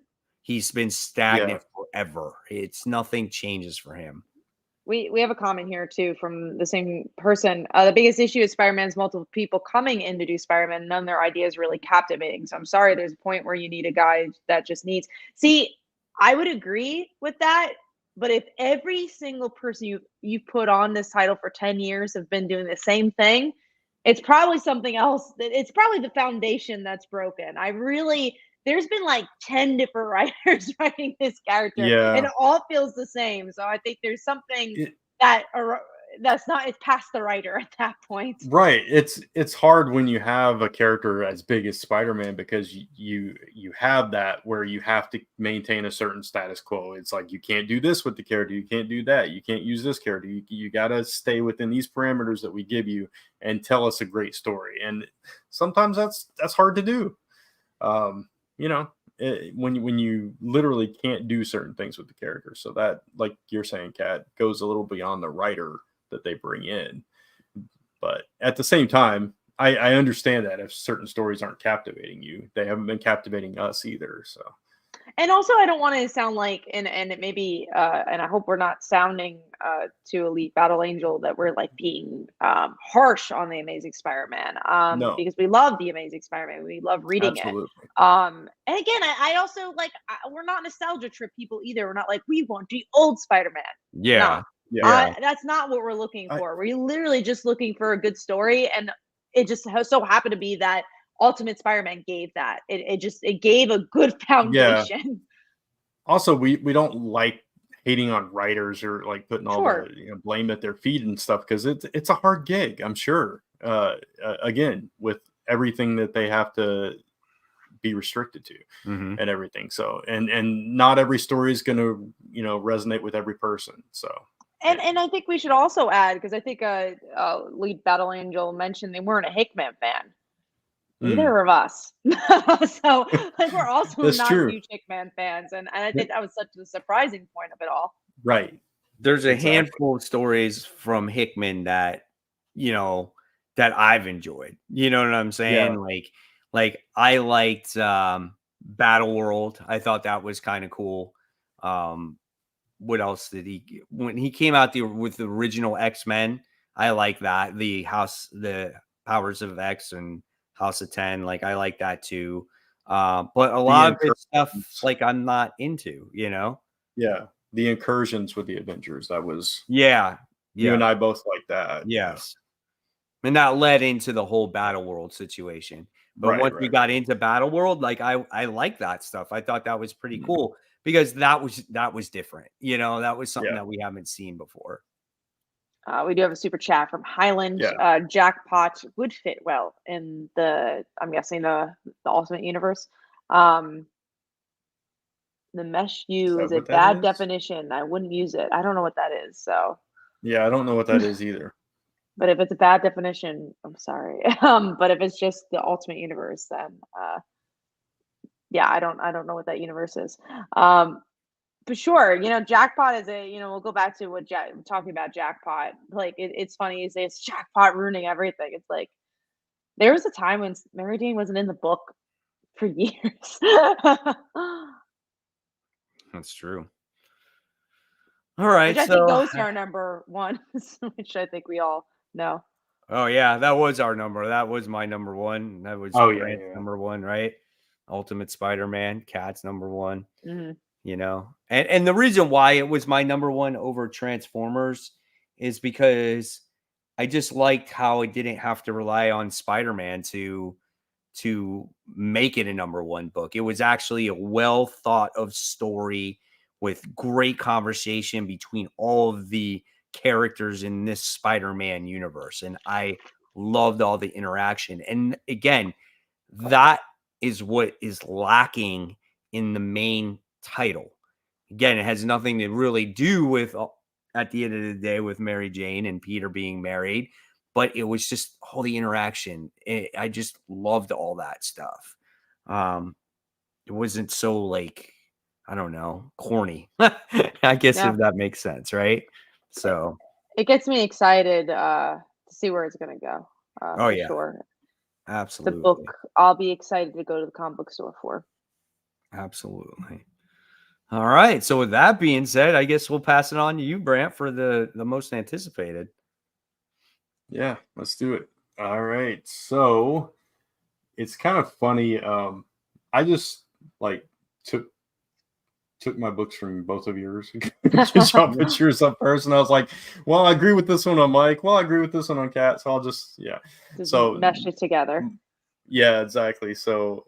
He's been stagnant forever. It's nothing changes for him. We have a comment here too from the same person. The biggest issue is Spider-Man's multiple people coming in to do Spider-Man. None of their ideas really captivating. So I'm sorry, there's a point where you need a guy that just needs. See, I would agree with that. But if every single person you put on this title for 10 years have been doing the same thing, it's probably something else. It's probably the foundation that's broken. There's been like 10 different writers writing this character, and it all feels the same. So I think there's something that's not, it's past the writer at that point. Right. It's hard when you have a character as big as Spider-Man, because you have that where you have to maintain a certain status quo. It's like, you can't do this with the character, you can't do that, you can't use this character, you got to stay within these parameters that we give you and tell us a great story. And sometimes that's hard to do. When you literally can't do certain things with the character. So that, like you're saying, Kat, goes a little beyond the writer that they bring in. But at the same time, I understand that if certain stories aren't captivating you, they haven't been captivating us either. So, and also, I don't want to sound like, and it may be, and I hope we're not sounding to Elite Battle Angel that we're like being harsh on the Amazing Spider-Man, no, because we love the Amazing Spider-Man, we love reading it. And again, I also like, we're not nostalgia trip people either. We're not like, we want the old Spider-Man. Yeah. That's not what we're looking for. We're literally just looking for a good story, and it just so happened to be that Ultimate Spider-Man gave that. It gave a good foundation. Yeah. Also, we don't like hating on writers or like putting all the blame at their feet and stuff, because it's a hard gig, I'm sure. Again, with everything that they have to be restricted to and everything. So and not every story is going to resonate with every person. So. And I think we should also add, because I think Lead Battle Angel mentioned they weren't a Hickman fan. Neither of us. So like, we're also not huge Hickman fans, and I think that was such a surprising point of it all. Right. There's a handful of stories from Hickman that that I've enjoyed. You know what I'm saying? Yeah. Like I liked Battle World. I thought that was kind of cool. What else did when he came out with the original X-Men? I like that. The Powers of X and House of 10. Like, I like that too. But a lot of good stuff, like, I'm not into, Yeah. The incursions with the Avengers. That was. Yeah. You and I both like that. Yes. And that led into the whole Battle World situation. But once we got into Battle World, like, I like that stuff. I thought that was pretty cool, because that was different. That was something that we haven't seen before. We do have a super chat from Highland. Jackpot would fit well in I'm guessing the Ultimate Universe. The mesh U is a bad definition. I wouldn't use it. I don't know what that is. So. Yeah, I don't know what that is either. But if it's a bad definition, I'm sorry. But if it's just the Ultimate Universe, then I don't know what that universe is. But sure, Jackpot is we'll go back to what talking about Jackpot. Like, it's funny you say it's Jackpot ruining everything. It's like, there was a time when Mary Jane wasn't in the book for years. That's true. All right. Which I think goes to our number one, which I think we all know. Oh yeah, that was our number. That was my number one. That was number one, right? Ultimate Spider-Man, Cat's number one. And the reason why it was my number one over Transformers is because I just liked how it didn't have to rely on Spider-Man to make it a number one book. It was actually a well thought of story with great conversation between all of the characters in this Spider-Man universe. And I loved all the interaction. And again, that is what is lacking in the main title. Again, it has nothing to really do with, at the end of the day, with Mary Jane and Peter being married, but it was just all the interaction. I just loved all that stuff. It wasn't so like, I don't know, corny. I guess if that makes sense, right? So it gets me excited to see where it's gonna go. oh yeah, sure. Absolutely. The book I'll be excited to go to the comic book store for. Absolutely. All right. So with that being said, I guess we'll pass it on to you, Brant, for the most anticipated. Yeah, let's do it. All right. So it's kind of funny. I just like took my books from both of yours. Just y'all put yours up first, and I was like, well, I agree with this one on Mike. Well, I agree with this one on Kat. So I'll just mesh it together. Yeah, exactly. So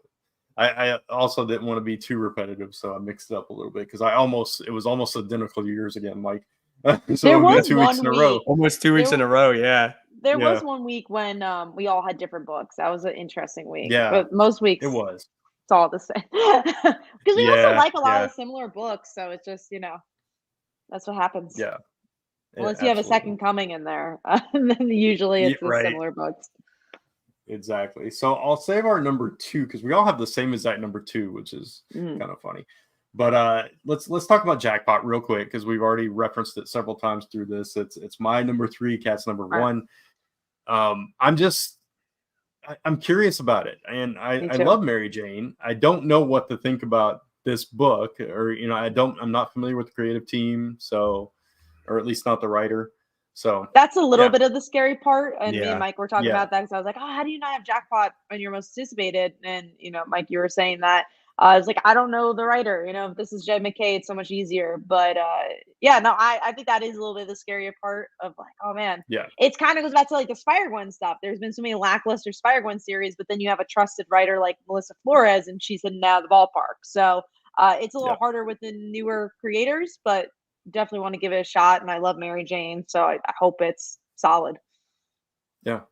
I also didn't want to be too repetitive, so I mixed it up a little bit because it was almost identical to yours again, Mike. So there was 2 weeks in a row. Almost 2 weeks in a row, yeah. There was 1 week when we all had different books. That was an interesting week. Yeah, but most weeks it was. It's all the same because we also like a lot of similar books. So it's just that's what happens. Yeah. Unless you have a second coming in there, and then usually it's the similar books. Exactly. So I'll save our number 2 because we all have the same exact number 2, which is kind of funny. But let's talk about Jackpot real quick because we've already referenced it several times through this. It's my number 3, Kat's number 1. I'm curious about it, and I love Mary Jane. I don't know what to think about this book, or I'm not familiar with the creative team, so, or at least not the writer. So that's a little bit of the scary part. And me and Mike were talking about that because I was like, oh, how do you not have Jackpot on your most anticipated? And Mike, you were saying that. I was like, I don't know the writer. If this is Jed McKay, it's so much easier. But I think that is a little bit of the scarier part of like, oh man, it's kind of goes back to like the Spider-Gwen stuff. There's been so many lackluster Spider-Gwen series, but then you have a trusted writer like Melissa Flores, and she's hitting out of the ballpark. So it's a little harder with the newer creators, but definitely want to give it a shot. And I love Mary Jane, so I hope it's solid. Yeah.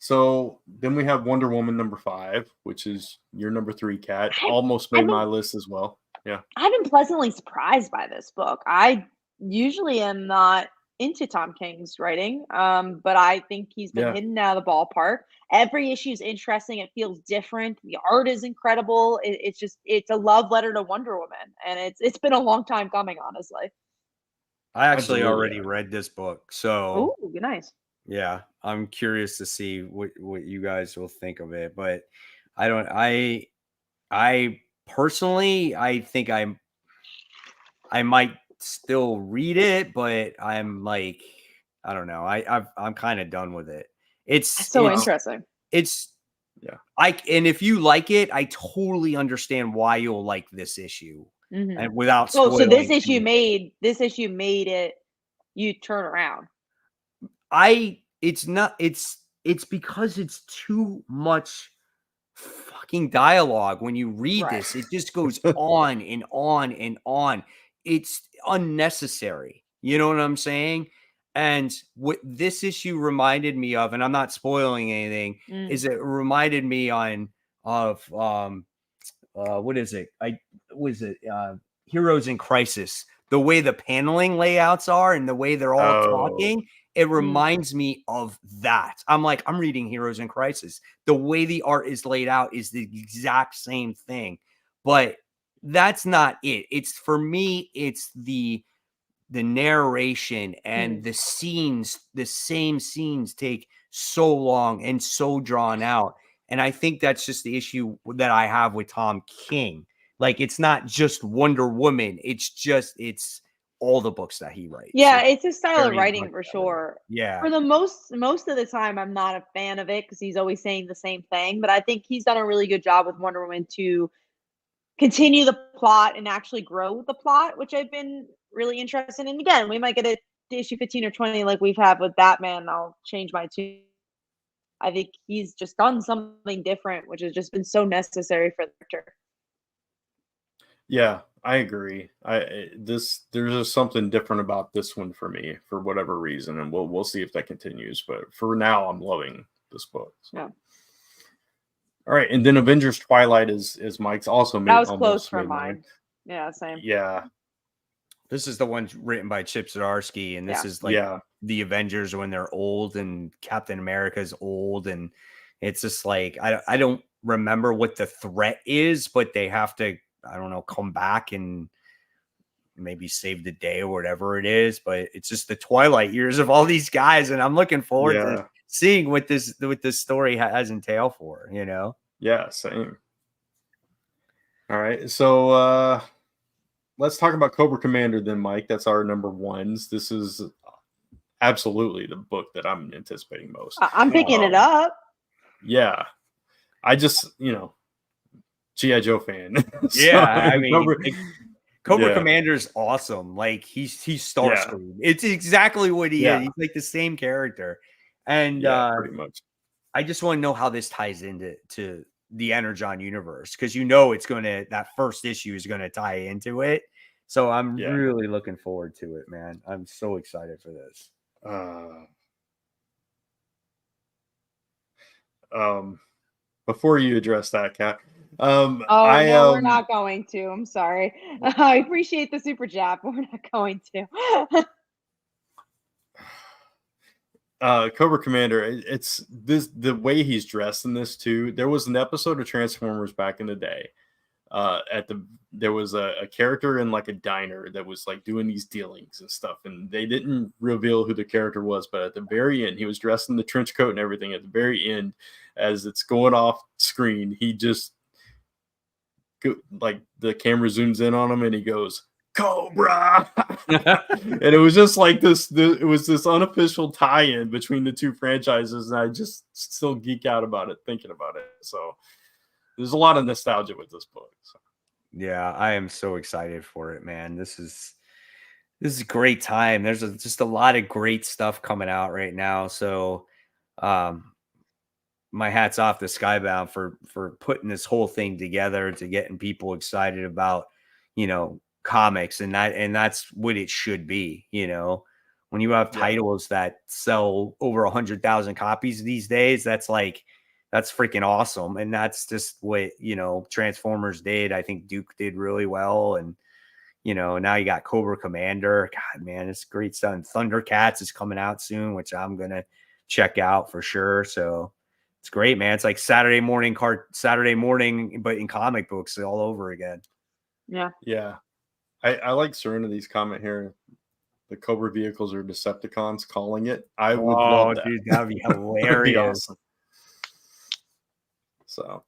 So then we have Wonder Woman number 5, which is your number 3, Kat. Almost made my list as well. Yeah. I've been pleasantly surprised by this book. I usually am not into Tom King's writing, but I think he's been hitting out of the ballpark. Every issue is interesting. It feels different. The art is incredible. It's a love letter to Wonder Woman, and it's been a long time coming, honestly. I actually already read this book, so nice. Yeah, I'm curious to see what you guys will think of it, but I personally, I think I might still read it, but I'm like, I don't know. I'm kind of done with it. It's so interesting. And if you like it, I totally understand why you'll like this issue. And without spoiling. So this issue made it you turn around. It's because it's too much fucking dialogue when you read this. It just goes on and on and on. It's unnecessary. You know what I'm saying? And what this issue reminded me of, and I'm not spoiling anything, is it reminded me of what is it? Heroes in Crisis. The way the paneling layouts are and the way they're all talking, it reminds me of that. I'm reading Heroes in Crisis. The way the art is laid out is the exact same thing, but that's not it. For me, it's the narration and the scenes. The same scenes take so long and so drawn out. And I think that's just the issue that I have with Tom King. Like, it's not just Wonder Woman. It's all the books that he writes. Yeah, it's a style of writing for sure. Yeah. For the most of the time, I'm not a fan of it because he's always saying the same thing. But I think he's done a really good job with Wonder Woman to continue the plot and actually grow the plot, which I've been really interested in. Again, we might get a issue 15 or 20 like we've had with Batman. I'll change my tune. I think he's just done something different, which has just been so necessary for the character. Yeah, I agree. There's just something different about this one for me for whatever reason, and we'll see if that continues. But for now, I'm loving this book. So. Yeah. All right, and then Avengers Twilight is Mike's also made. That was close for mine. Yeah, same. Yeah. This is the one written by Chip Zdarsky, and this is like the Avengers when they're old and Captain America's old, and it's just like I don't remember what the threat is, but they have to, I don't know, come back and maybe save the day or whatever it is. But it's just the twilight years of all these guys, and I'm looking forward to seeing what this story has entail for, you know. Yeah, same. All right, so let's talk about Cobra Commander then, Mike. That's our number ones. This is absolutely the book that I'm anticipating most. I'm picking it up. Yeah, I just, G.I. Joe fan. Yeah, I mean, Cobra Commander's awesome. Like he's Starscream. It's exactly what he is. He's like the same character, and pretty much. I just want to know how this ties into the Energon universe, because it's that first issue is gonna tie into it. So I'm really looking forward to it, man. I'm so excited for this. Before you address that, Kat. No, we're not going to. I'm sorry. I appreciate the super chat, but we're not going to. Cobra Commander, it's the way he's dressed in this too. There was an episode of Transformers back in the day. There was a character in like a diner that was like doing these dealings and stuff, and they didn't reveal who the character was, but at the very end, he was dressed in the trench coat and everything. At the very end, as it's going off screen, he just like the camera zooms in on him and he goes, Cobra. And it was just like it was this unofficial tie-in between the two franchises, and I just still geek out about it thinking about it. So there's a lot of nostalgia with this book. So. Yeah, I am so excited for it, man. This is a great time. There's just a lot of great stuff coming out right now. So my hat's off to Skybound for putting this whole thing together, to getting people excited about, comics, and that's what it should be. When you have titles that sell over 100,000 copies these days, that's freaking awesome. And that's just what, Transformers did. I think Duke did really well. And, now you got Cobra Commander. God, man, it's great stuff. And Thundercats is coming out soon, which I'm going to check out for sure. So it's great, man. It's like Saturday morning, but in comic books all over again. Yeah. Yeah. I like Serenity's comment here. The Cobra vehicles are Decepticons calling it. I would love that. Dude, that'd be hilarious. That'd be awesome. So,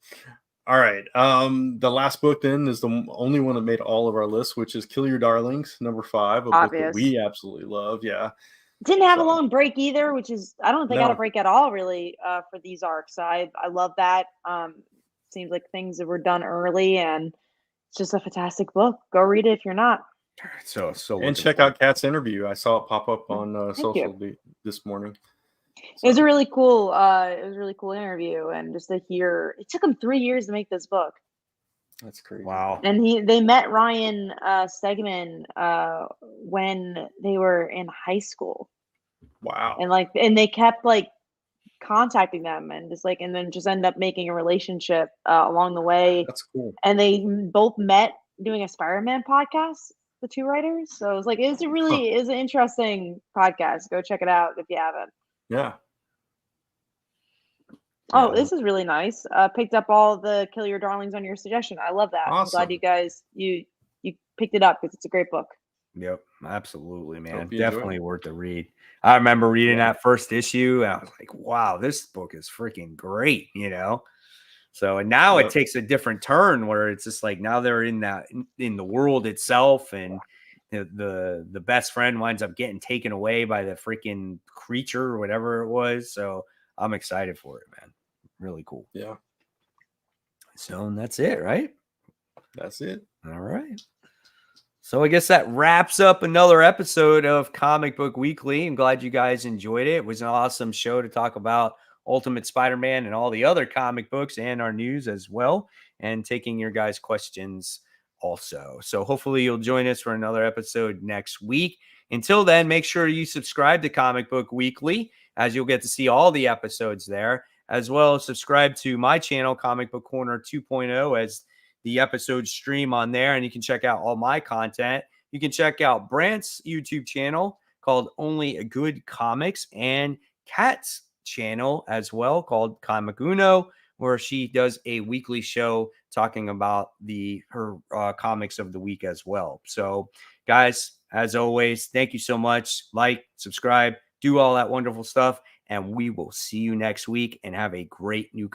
all right. The last book then is the only one that made all of our lists, which is Kill Your Darlings, number 5, a book that we absolutely love. Yeah. Didn't have a long break either, which is, I don't think I got a break at all really for these arcs. I love that. Seems like things that were done early, and it's just a fantastic book. Go read it if you're not. So and check out Kat's interview. I saw it pop up on social this morning. So. It was a really cool interview, and just to hear, it took him 3 years to make this book. That's crazy. Wow. And they met Ryan Stegman when they were in high school. Wow. And they kept contacting them, and then just end up making a relationship along the way. That's cool. And they both met doing a Spider-Man podcast, the two writers. So it was an interesting podcast. Go check it out if you haven't. Yeah. Oh, this is really nice. Picked up all the Kill Your Darlings on your suggestion. I love that. Awesome. I'm glad you guys you picked it up because it's a great book. Yep, absolutely, man. Definitely worth the read. I remember reading that first issue, and I was like, wow, this book is freaking great, So, and now it takes a different turn where it's just like now they're in the world itself, and the best friend winds up getting taken away by the freaking creature or whatever it was. So I'm excited for it, man. Really cool. Yeah. So that's it, right? That's it. All right. So I guess that wraps up another episode of Comic Book Weekly. I'm glad you guys enjoyed it. It was an awesome show to talk about Ultimate Spider-Man and all the other comic books and our news as well, and taking your guys' questions also. So hopefully you'll join us for another episode next week. Until then, make sure you subscribe to Comic Book Weekly, as you'll get to see all the episodes there, as well as subscribe to my channel, Comic Book Corner 2.0, as the episodes stream on there, and you can check out all my content. You can check out Brant's YouTube channel called Only Good Comics, and Kat's channel as well called Comic Uno, where she does a weekly show talking about her comics of the week as well. So, guys, as always, thank you so much. Like, subscribe, do all that wonderful stuff, and we will see you next week, and have a great new